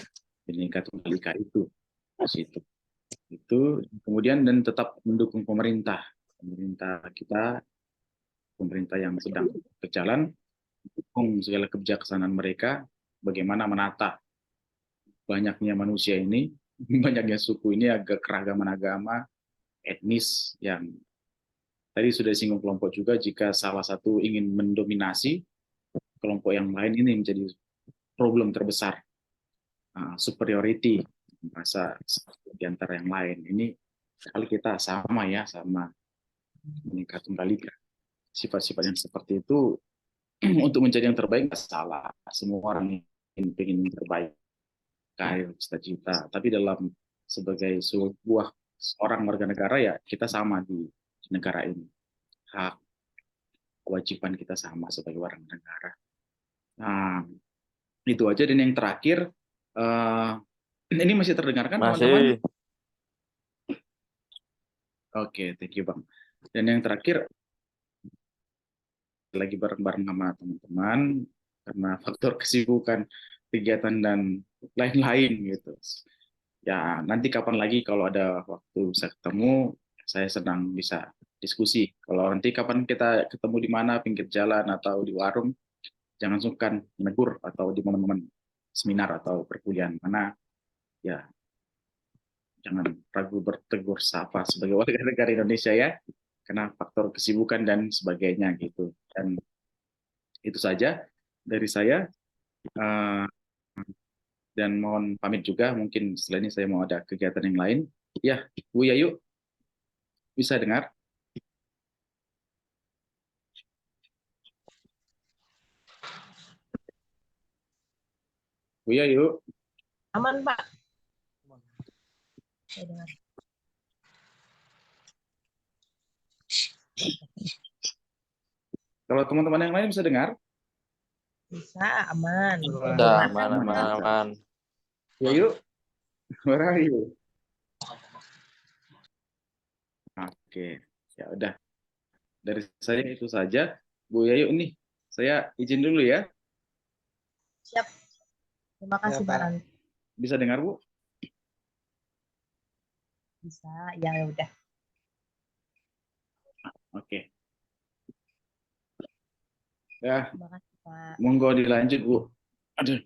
Bhinneka Tunggal Ika itu di situ. Itu kemudian dan tetap mendukung pemerintah kita, pemerintah yang sedang berjalan, mendukung segala kebijaksanaan mereka, bagaimana menata banyaknya manusia ini, banyaknya suku ini, agak keragaman agama, etnis yang tadi sudah disinggung kelompok juga, jika salah satu ingin mendominasi kelompok yang lain, ini menjadi problem terbesar, superiority, merasa di antara yang lain. Ini sekali kita sama ya, sama Bhinneka Tunggal Ika. Sifat-sifat yang seperti itu untuk menjadi yang terbaik nggak salah. Semua orang ingin yang terbaik, karir, cita-cita. Tapi dalam sebagai sebuah seorang warga negara ya kita sama di negara ini. Hak, kewajiban kita sama sebagai warga negara. Nah, itu aja. Dan yang terakhir, ini masih terdengarkan teman-teman? Masih. Oke, thank you Bang. Dan yang terakhir, lagi bareng-bareng sama teman-teman, karena faktor kesibukan, kegiatan, dan lain-lain gitu. Ya, nanti kapan lagi kalau ada waktu bisa ketemu, saya senang bisa diskusi. Kalau nanti kapan kita ketemu di mana, pinggir jalan atau di warung, jangan sungkan menegur, atau di momen-momen seminar atau perkuliahan mana, ya jangan ragu bertegur sapa sebagai warga negara Indonesia ya, karena faktor kesibukan dan sebagainya gitu. Dan itu saja dari saya, dan mohon pamit juga, mungkin setelah ini saya mau ada kegiatan yang lain. Ya, Bu Yayu, bisa dengar? Bu Yayu. Aman, Pak. Saya dengar. Kalau teman-teman yang lain bisa dengar? Bisa, aman. Bisa, aman. Yayu, where are you? Oke, ya udah. Dari saya itu saja. Bu Yayu nih, saya izin dulu ya. Siap. Terima kasih, Pak Ranti. Bisa dengar, Bu? Bisa, ya udah. Oke. Ya, Terima kasih, Pak. monggo dilanjut, Bu. Aduh.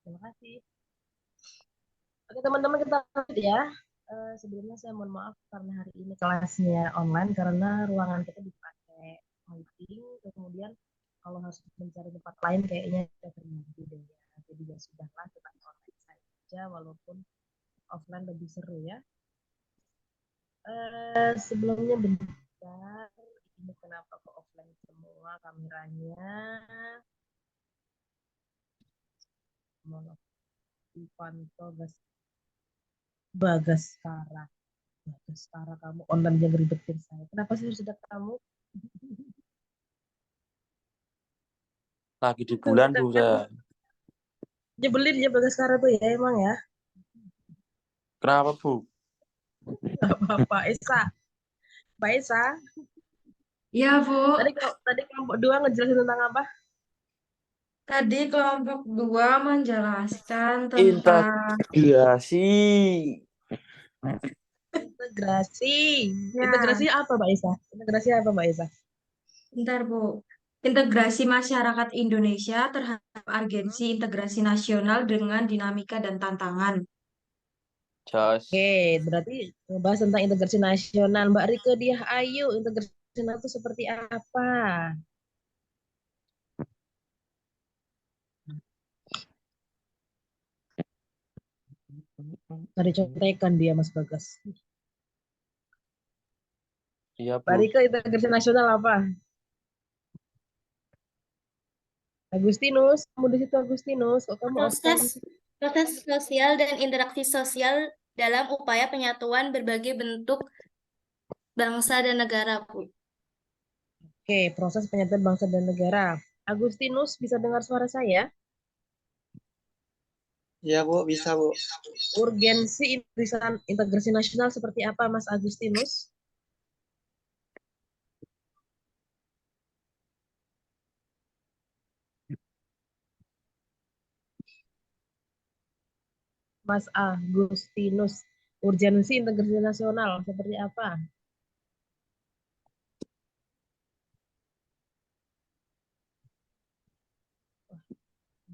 Terima kasih. Oke, teman-teman, kita lanjut ya. Sebelumnya saya mohon maaf karena hari ini kelasnya online karena ruangan kita dipakai meeting, kemudian kalau harus mencari tempat lain kayaknya kita terganggu deh ya. Jadi ya sudahlah, kita online saja walaupun offline lebih seru ya. Sebelumnya bentar, ini kenapa kok offline semua kameranya? Ivanto Bagaskara. Bagaskara, kamu online yang ngeribetin saya. Kenapa sih harus ada kamu? Lagi di bulan, Bu, saya. Nyebelin ya Bagaskara tuh ya emang ya. Kenapa, Bu? Mbak Esa. Mbak Esa. Ya, Bu. Tadi kelompok 2 ngejelasin tentang apa? Tadi kelompok 2 menjelaskan tentang Integrasi. Integrasi. Ya. Integrasi apa Mbak Esa? Integrasi apa Mbak Esa? Bentar, Bu. Integrasi masyarakat Indonesia terhadap urgensi integrasi nasional dengan dinamika dan tantangan. Oke, berarti ngebahas tentang integrasi nasional. Mbak Rike Diah Ayu, integrasi nasional itu seperti apa? Tadi contekan dia Mas Bagas. Iya, Mbak Bu. Rike, integrasi nasional apa? Agustinus, kamu di situ Agustinus. Kok kamu off cam sih? Proses sosial dan interaksi sosial dalam upaya penyatuan berbagai bentuk bangsa dan negara, Bu. Oke, proses penyatuan bangsa dan negara. Agustinus, bisa dengar suara saya? Ya, Bu, bisa, Bu. Urgensi integrasi nasional seperti apa, Mas Agustinus? Mas Agustinus, urgensi integrasi nasional seperti apa?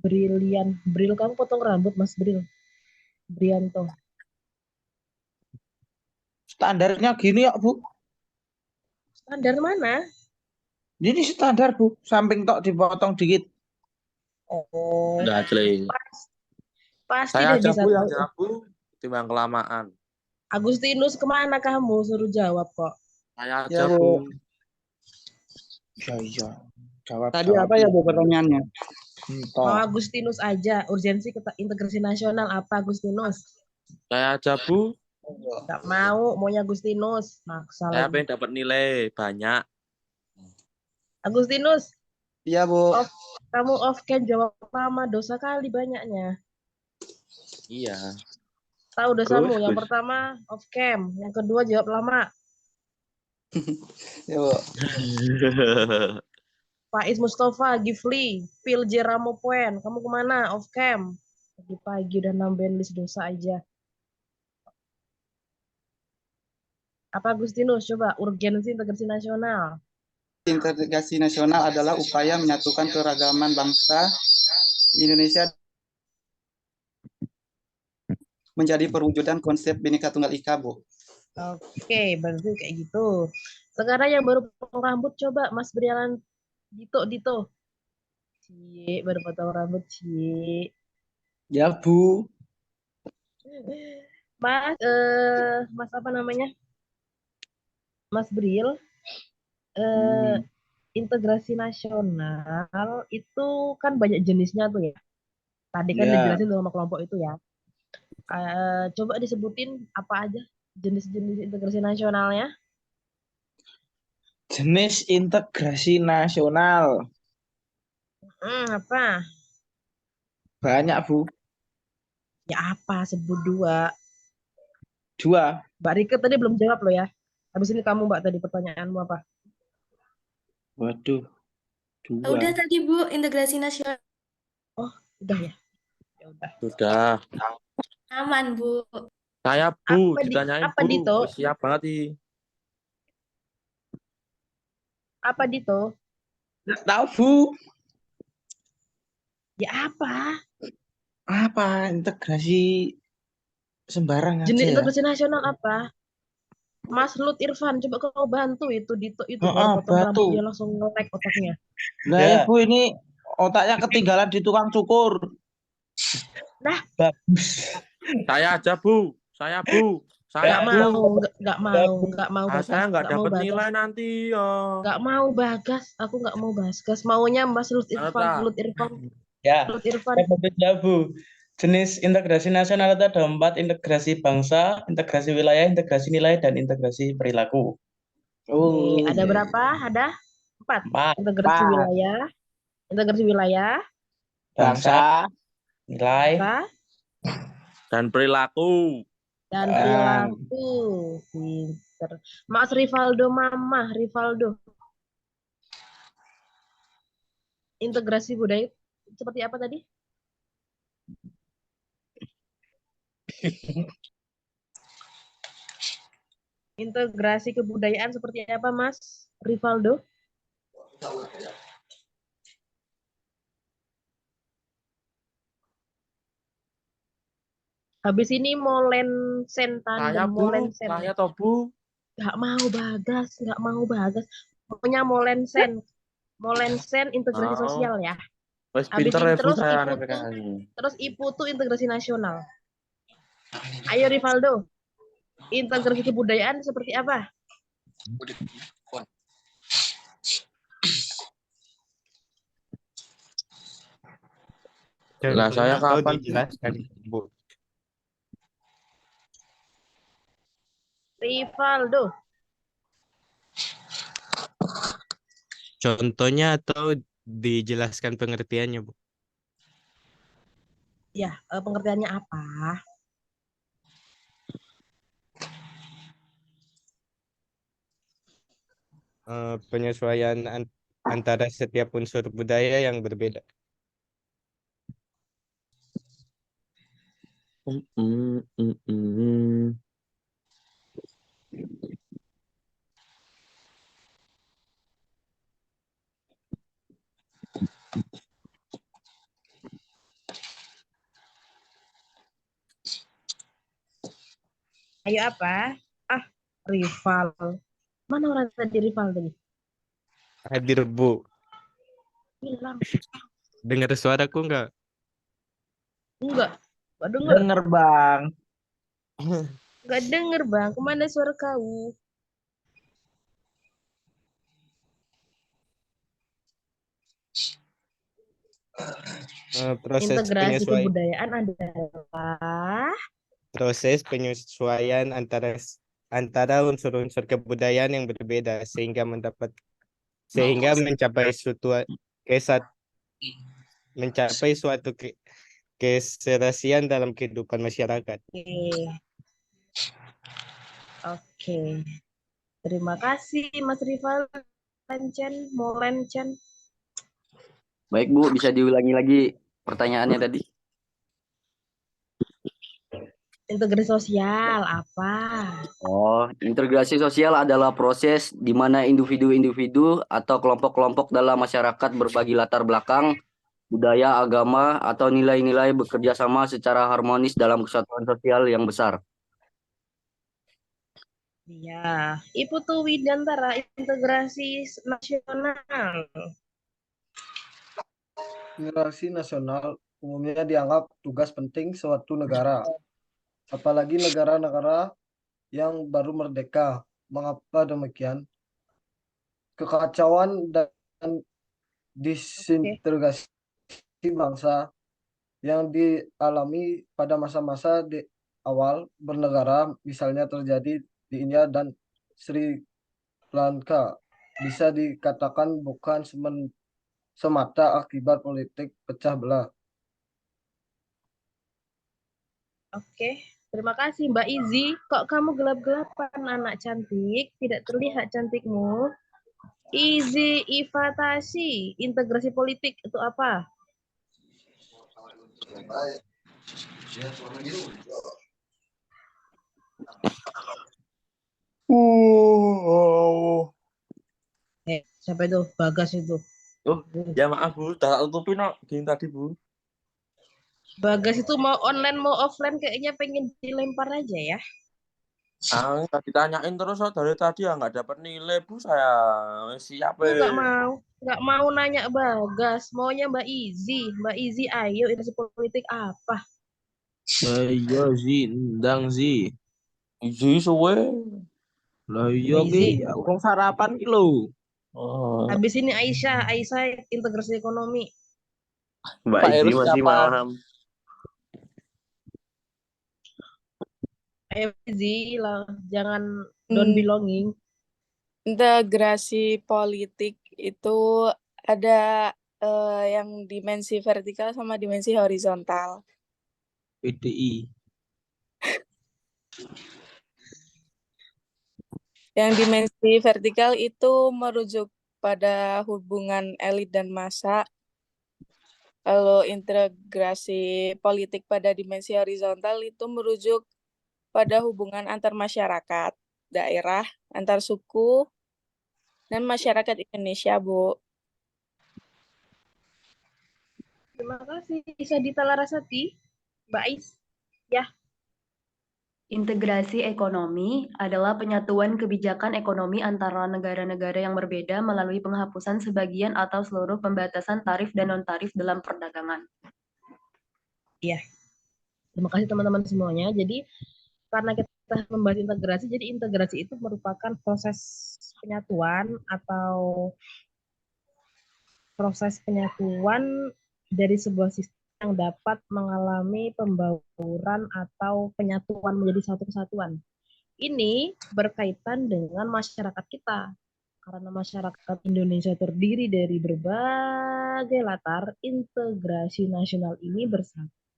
Brilian, Bril, kamu potong rambut Mas Bril. Brianto. Standarnya gini ya, Bu. Standar mana? Ini standar, Bu. Samping tok dipotong dikit. Oh, Enggak, Clei. pasti Saya deh aja, bisa Bu, yang tahu. jago. Timbang kelamaan. Agustinus, kemana kamu? Suruh jawab kok. Saya Ya, aja, Bu. Bu. Iya. Jawab. Tadi apa ya, Bu, pertanyaannya? Mau Agustinus aja, urgensi integrasi nasional apa Agustinus? Saya aja, Bu. Gak mau, maunya Agustinus. Maksa Saya lagi. pengen dapat nilai banyak. Agustinus. Iya, Bu. Kamu off cam jawab lama, dosa kali banyaknya. Iya. Tahu dosamu, Gus, yang Gus. pertama off cam, yang kedua jawab lama. Ya, Bu. Faiz Mustafa, Gifli, Phil Jeramopoen, kamu kemana? Off cam. Pagi-pagi udah nambahin list dosa aja. Apa Agustinus? Coba, urgensi integrasi nasional. Integrasi nasional adalah upaya menyatukan keragaman bangsa Indonesia menjadi perwujudan konsep Bhinneka Tunggal Ika, Bu. Oke, berarti kayak gitu. Sekarang yang baru potong rambut, coba Mas Brialan Dito. Cie, baru potong rambut, Cie. Ya, Bu. Mas apa namanya? Mas Bril, integrasi nasional itu kan banyak jenisnya tuh ya. Tadi kan dijelasin sama kelompok itu ya. Coba disebutin apa aja jenis-jenis integrasi nasionalnya. Jenis integrasi nasional. Apa? Banyak, Bu. Ya apa? Sebut dua. Mbak Rike tadi belum jawab loh ya. Habis ini kamu Mbak tadi pertanyaanmu apa? Waduh. Udah tadi Bu, integrasi nasional. Oh, udah ya. Ya udah. Sudah. Aman Bu. Saya, Bu, ditanyain apa Bu. Dito? Siap banget nih. Apa Dito? Nggak tahu, Bu. Ya apa? Apa integrasi sembarang aja Jenis ya? integrasi nasional apa? Mas Lut Irfan, coba kamu bantu itu Dito itu baru potong rambut dia langsung nge-lag otaknya. Nah ya Bu, ini otaknya ketinggalan di tukang cukur. Nah, bagus. Saya aja, Bu. Saya, Bu. Saya nggak mau. Bagas. Saya nggak dapat nilai nanti ya. Nggak mau Bagas, aku nggak mau Bagas. Maunya Mas Lut Irfan. Ya. Lut Irfan. Ya, Bu. jenis integrasi nasional itu ada 4, integrasi bangsa, integrasi wilayah, integrasi nilai, dan integrasi perilaku. Oke, ada berapa? Ada 4. 4. Integrasi wilayah, Bangsa, nilai, dan perilaku. dan perilaku. Pinter. Mas Rivaldo, Mama Rivaldo. Integrasi budaya seperti apa tadi? Integrasi kebudayaan seperti apa, Mas Rivaldo? Habis ini Molensen tandem, Molensen. Saya toh Bu. Nggak mau Bagas. Pokoknya Molensen integrasi Oh. sosial ya. Wes Habis pinter ini ya Bu terus saya IPU integrasi nasional. Ayo Rivaldo, integrasi kebudayaan seperti apa? Lah saya kapan dijelaskan, Bu? Rivaldo. Contohnya atau dijelaskan pengertiannya, Bu? Ya, pengertiannya apa? Penyesuaian antara setiap unsur budaya yang berbeda. Ayo apa? Rival. Mana orang tadi Rival tadi? Hadir, Bu. Hilang. Dengar suaraku enggak? Enggak denger. Denger, Bang. Enggak denger, Bang. Kemana suara kau? Proses Integrasi penyesuaian. kebudayaan adalah Proses penyesuaian antara unsur-unsur kebudayaan yang berbeda sehingga mencapai suatu keserasian dalam kehidupan masyarakat. Oke. Terima kasih Mas Rival Molencen. Baik Bu, bisa diulangi lagi pertanyaannya tadi? Integrasi sosial apa? Oh, integrasi sosial adalah proses di mana individu-individu atau kelompok-kelompok dalam masyarakat berbagi latar belakang, budaya, agama, atau nilai-nilai bekerja sama secara harmonis dalam kesatuan sosial yang besar. Ya, IPU Widantara integrasi nasional. Integrasi nasional umumnya dianggap tugas penting suatu negara, apalagi negara-negara yang baru merdeka. Mengapa demikian? Kekacauan dan disintegrasi bangsa yang dialami pada masa-masa di awal bernegara, misalnya terjadi di India dan Sri Lanka, bisa dikatakan bukan semata akibat politik pecah belah. Oke, terima kasih Mbak Izi. Kok kamu gelap-gelapan, anak cantik? Tidak terlihat cantikmu. Izi Ifatasi, integrasi politik itu apa? Siapa itu? Bagas itu. Oh, ya maaf Bu, tak tutupin gini tadi Bu. Bagas itu mau online mau offline kayaknya pengen dilempar aja ya. Tadi tanyain terus dari tadi nggak dapat nilai Bu, saya siap. Nggak mau nanya Bagas, maunya Mbak Izi. Mbak Izi, ayo integrasi politik apa? Iya sih, ndang sih. Izi suwe. Lah iya ki, aku sarapan ki lho. Habis ini Aisyah integrasi ekonomi. Mbak Izi masih paham. Ayo Zi, jangan don't belonging. Integrasi politik itu ada yang dimensi vertikal sama dimensi horizontal. PDI. Yang dimensi vertikal itu merujuk pada hubungan elit dan massa. Kalau integrasi politik pada dimensi horizontal itu merujuk pada hubungan antar masyarakat, daerah, antar suku, dan masyarakat Indonesia, Bu. Terima kasih, Sadita Larasati. Mbak Is. Ya. Integrasi ekonomi adalah penyatuan kebijakan ekonomi antara negara-negara yang berbeda melalui penghapusan sebagian atau seluruh pembatasan tarif dan non-tarif dalam perdagangan. Iya. Terima kasih teman-teman semuanya. Jadi karena kita membahas integrasi, jadi integrasi itu merupakan proses penyatuan atau proses penyatuan dari sebuah sistem yang dapat mengalami pembauran atau penyatuan menjadi satu kesatuan. Ini berkaitan dengan masyarakat kita. Karena masyarakat Indonesia terdiri dari berbagai latar, integrasi nasional ini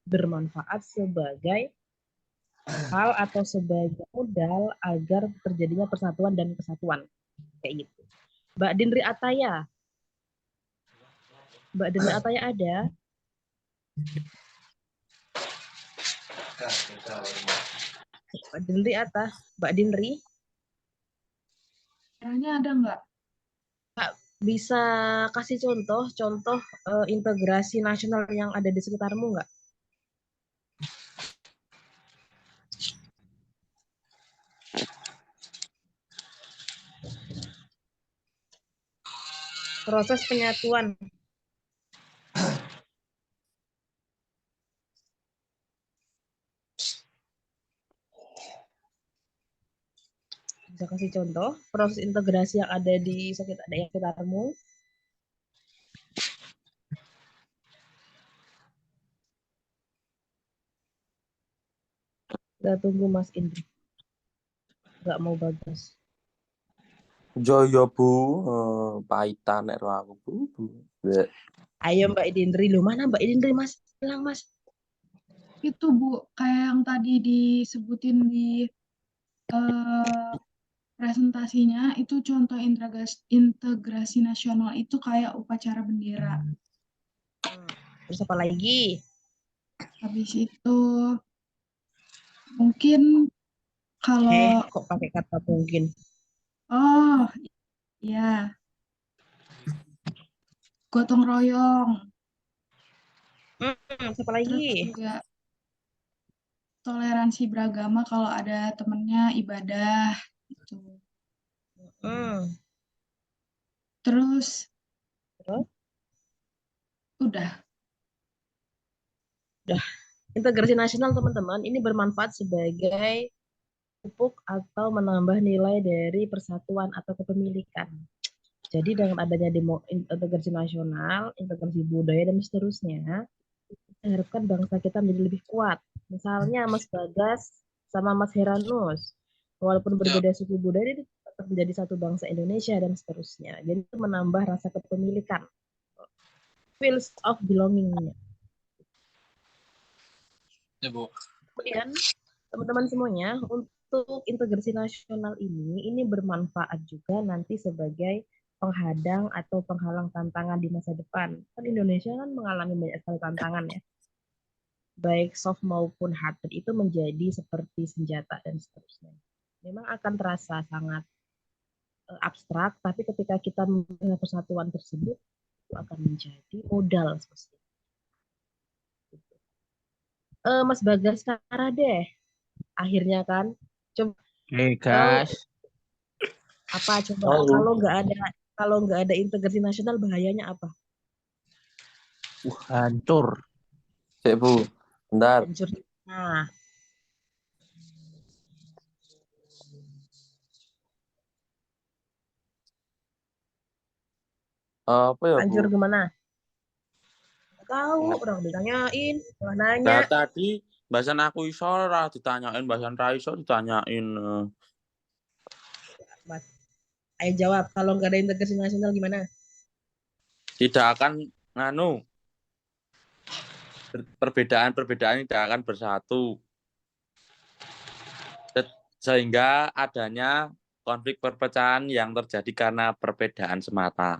bermanfaat sebagai hal atau sebagai modal agar terjadinya persatuan dan kesatuan. Kayak gitu. Mbak Dinri Ataya. Mbak Dinri Ataya ada? Mbak Dinri atas, Mbak Dinri. Caranya ada nggak? Mbak bisa kasih contoh integrasi nasional yang ada di sekitarmu nggak? Proses penyatuan. Bisa kasih contoh proses integrasi yang ada di sekitarmu? Kita tunggu Mas Indri. Nggak mau bagus. Joyo Bu, pahitan nek aku Bu. Ayo Mbak Indri, lu mana Mbak Indri Mas? Hilang Mas. Itu Bu, kayak yang tadi disebutin di presentasinya, itu contoh integrasi nasional itu kayak upacara bendera. Terus apa lagi? Habis itu mungkin kalau kok pakai kata mungkin? Oh, ya. Gotong royong. Siapa lagi? Terus juga toleransi beragama kalau ada temennya ibadah gitu. Terus udah. Integrasi nasional teman-teman ini bermanfaat sebagai pupuk atau menambah nilai dari persatuan atau kepemilikan. Jadi dengan adanya integrasi nasional, integrasi budaya dan seterusnya, kita harapkan bangsa kita menjadi lebih kuat. Misalnya Mas Bagas sama Mas Heranus, walaupun berbeda suku budaya, ini tetap menjadi satu bangsa Indonesia dan seterusnya. Jadi itu menambah rasa kepemilikan, feels of belonging-nya. Ya, Bu. Kemudian teman-teman semuanya, untuk integrasi nasional ini bermanfaat juga nanti sebagai penghadang atau penghalang tantangan di masa depan. Kan Indonesia kan mengalami banyak sekali tantangan ya. Baik soft maupun hard, itu menjadi seperti senjata dan seterusnya. Memang akan terasa sangat abstrak, tapi ketika kita mempunyai persatuan tersebut, itu akan menjadi modal seperti itu. Mas Bagas deh, akhirnya kan, coba. Gas. Apa coba? Kalau nggak ada integrasi nasional bahayanya apa? Hancur. Cek Bu, bentar. Hancur. Nah. Apa ya, Hancur Bu? gimana? Tahu, orang ditanyain, malah nanya. Nah, tadi Bahasan aku iso ora ditanyain, bahasan ra iso ditanyain. Mas, ayo jawab. Kalau nggak ada integrasi nasional gimana? Tidak akan nganu perbedaan tidak akan bersatu. Sehingga adanya konflik perpecahan yang terjadi karena perbedaan semata.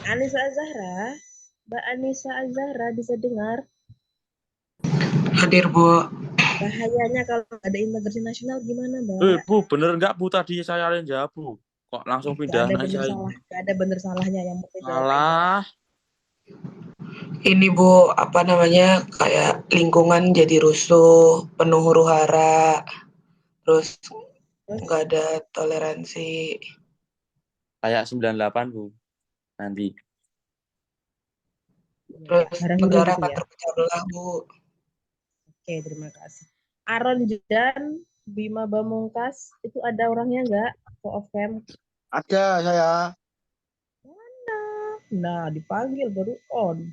Anissa Azahra, Mbak Anissa Azahra bisa dengar? Hadir, Bu. Bahayanya kalau ada integrasi nasional gimana, Mbak? Bu, bener nggak Bu tadi saya yang jawab, Bu? Kok langsung pindah Gak ada bener salahnya yang penting jawab aja. Salah. Ini Bu, apa namanya, kayak lingkungan jadi rusuh, penuh huru-hara, terus nggak ada toleransi. Kayak 98, Bu. Nanti. Terus negara gitu akan ya. terpecah belah, Bu. Oke, terima kasih. Aron Jordan, Bima Bamungkas, itu ada orangnya nggak? Off cam? Ada saya. Mana? Nah, dipanggil baru on.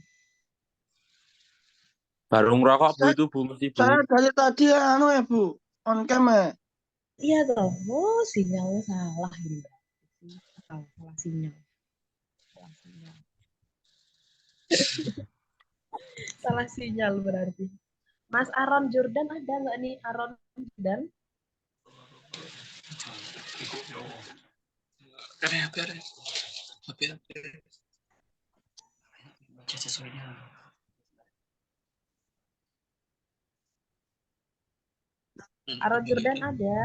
Baru ngerokok Bu itu Bu mesti Bu. Saya dari tadi anu ya Bu, on cam ya. Iya toh. Oh, sinyalnya salah ini. Salah sinyal. Salah sinyal berarti. Mas Aron Jordan ada nggak nih Aron Jordan? Aron Jordan ada?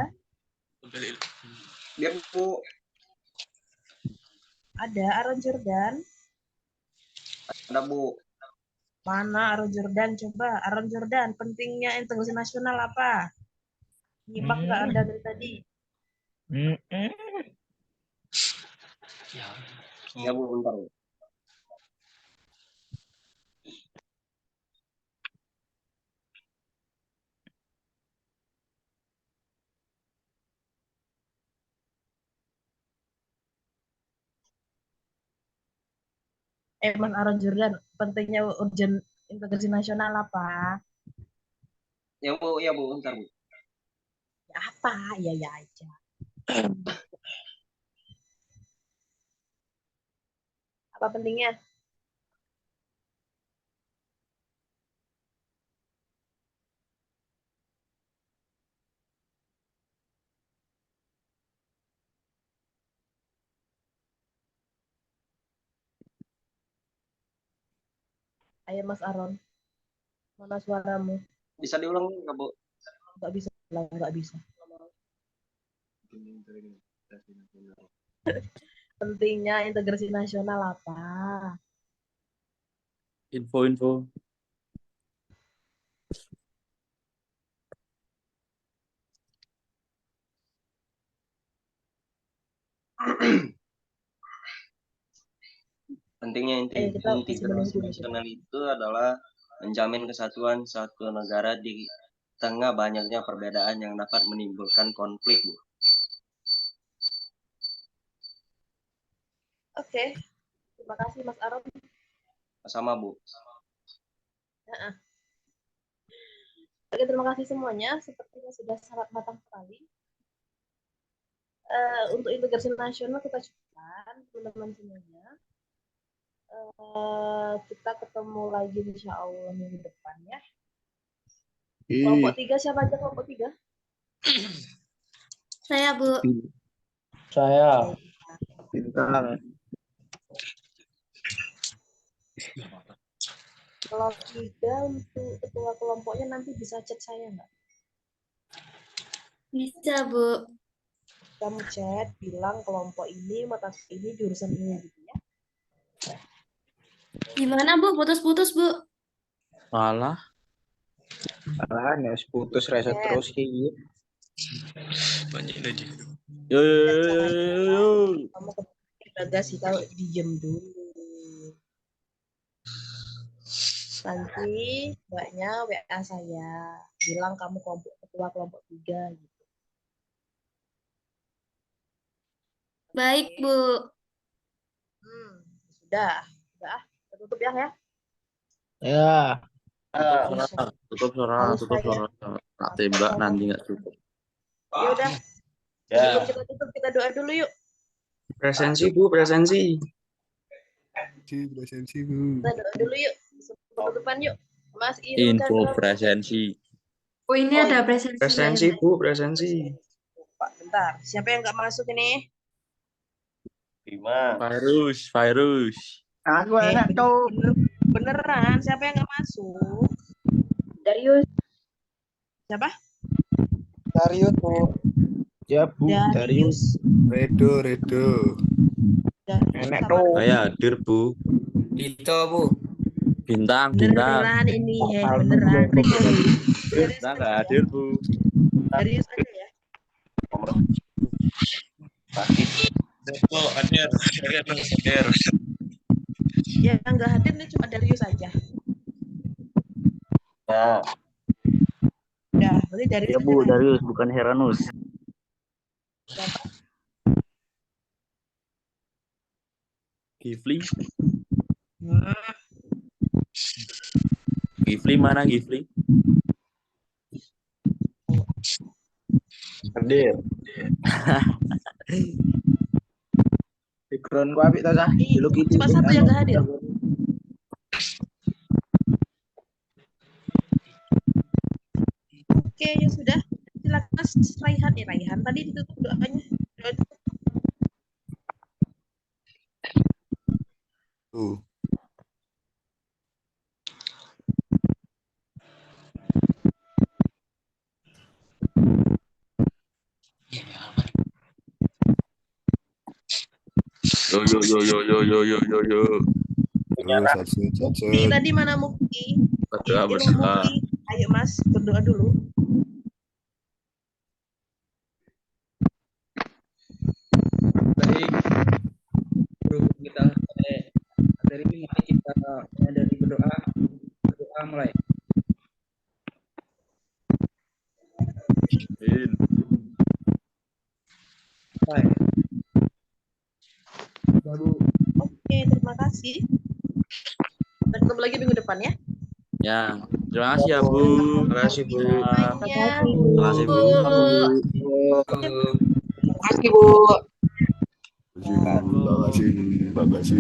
Dia Bu. Ada Aron Jordan? Ada Bu. Mana Aron Jordan? Coba Aron Jordan, pentingnya integrasi nasional apa? Nyimak nggak Anda dari tadi? Ya Bu, bentar. Mas Aron Jordan, pentingnya urgent integrasi nasional apa? Ya Bu, bentar Bu. Ya apa? Ya aja. Apa pentingnya? Ayo Mas Aron, mana suaramu? Bisa diulang nggak Bu? Nggak bisa, nggak bisa. Pentingnya integrasi nasional apa? Info. Pentingnya integrasi nasional itu adalah menjamin kesatuan suatu negara di tengah banyaknya perbedaan yang dapat menimbulkan konflik, Bu. Oke, terima kasih Mas Aron. Sama Bu. Oke, terima kasih semuanya. Sepertinya sudah sangat matang sekali. Untuk integrasi nasional kita cukupkan, teman-teman semuanya. Kita ketemu lagi insya Allah minggu depan ya. Kelompok 3 siapa aja kelompok 3? Saya, Bu. Saya. Pintar. Kalau 3 untuk ketua kelompoknya nanti bisa chat saya nggak? Bisa, Bu. Kamu chat, bilang kelompok ini, mata ini, jurusan ini gitu ya. Gimana, Bu? Putus-putus, Bu. Malah. Malahan ya putus reset terus kayak Banyak lagi. Yo. Kamu kita sih kalau diem dulu. Nanti mbaknya WA saya, bilang kamu ketua kelompok 3 gitu. Baik, Bu. Sudah. Kita tutup ya. ya. Tutup suara. Tak tembak nanti nggak cukup. Ya udah, Ya. sebelum kita tutup kita doa dulu yuk. Presensi Bu, presensi. Kita doa dulu yuk. Sebelum penutupan yuk. Mas Irul kan Info presensi. Oh, ini ada presensi. Presensi Bu, presensi. Pak, bentar. Siapa yang nggak masuk ini? Virus. Aku enak tuh. Beneran, siapa yang nggak masuk? Darius. Siapa? Darius, Bu. Ya Bu, Darius. Redo. Enak tuh. Saya hadir Bu. Itu Bu. Bintang. Beneran ini, beneran. Bintang nggak hadir Bu. Darius aja ya. Hadir. Ya nggak hadir nih cuma Darius aja. Ya. Ya, berarti Darius Ya aja Bu, kan? Darius bukan Heranus. Gifli. Hmm. Gifli mana Gifli? Hadir. Background ku apik ta, Sah? Dulu gitu. Cuma satu yang nggak hadir. Oke, ya sudah. Silakan Mas Raihan. Raihan tadi ditutup doanya. Doa tutup. Yo. Mukti tadi mana Mukti? Berdoa Ilmu bersama. Mukti. Ayo Mas, berdoa dulu. Baik. Guru kita dari ini mari kita dari berdoa. Berdoa mulai. Baik. Baru. Oke, terima kasih. Kita ketemu lagi minggu depan ya. Ya, terima kasih ya Bu. Terima kasih Bu. Terima kasih Bu. Terima kasih Bu. Terima kasih.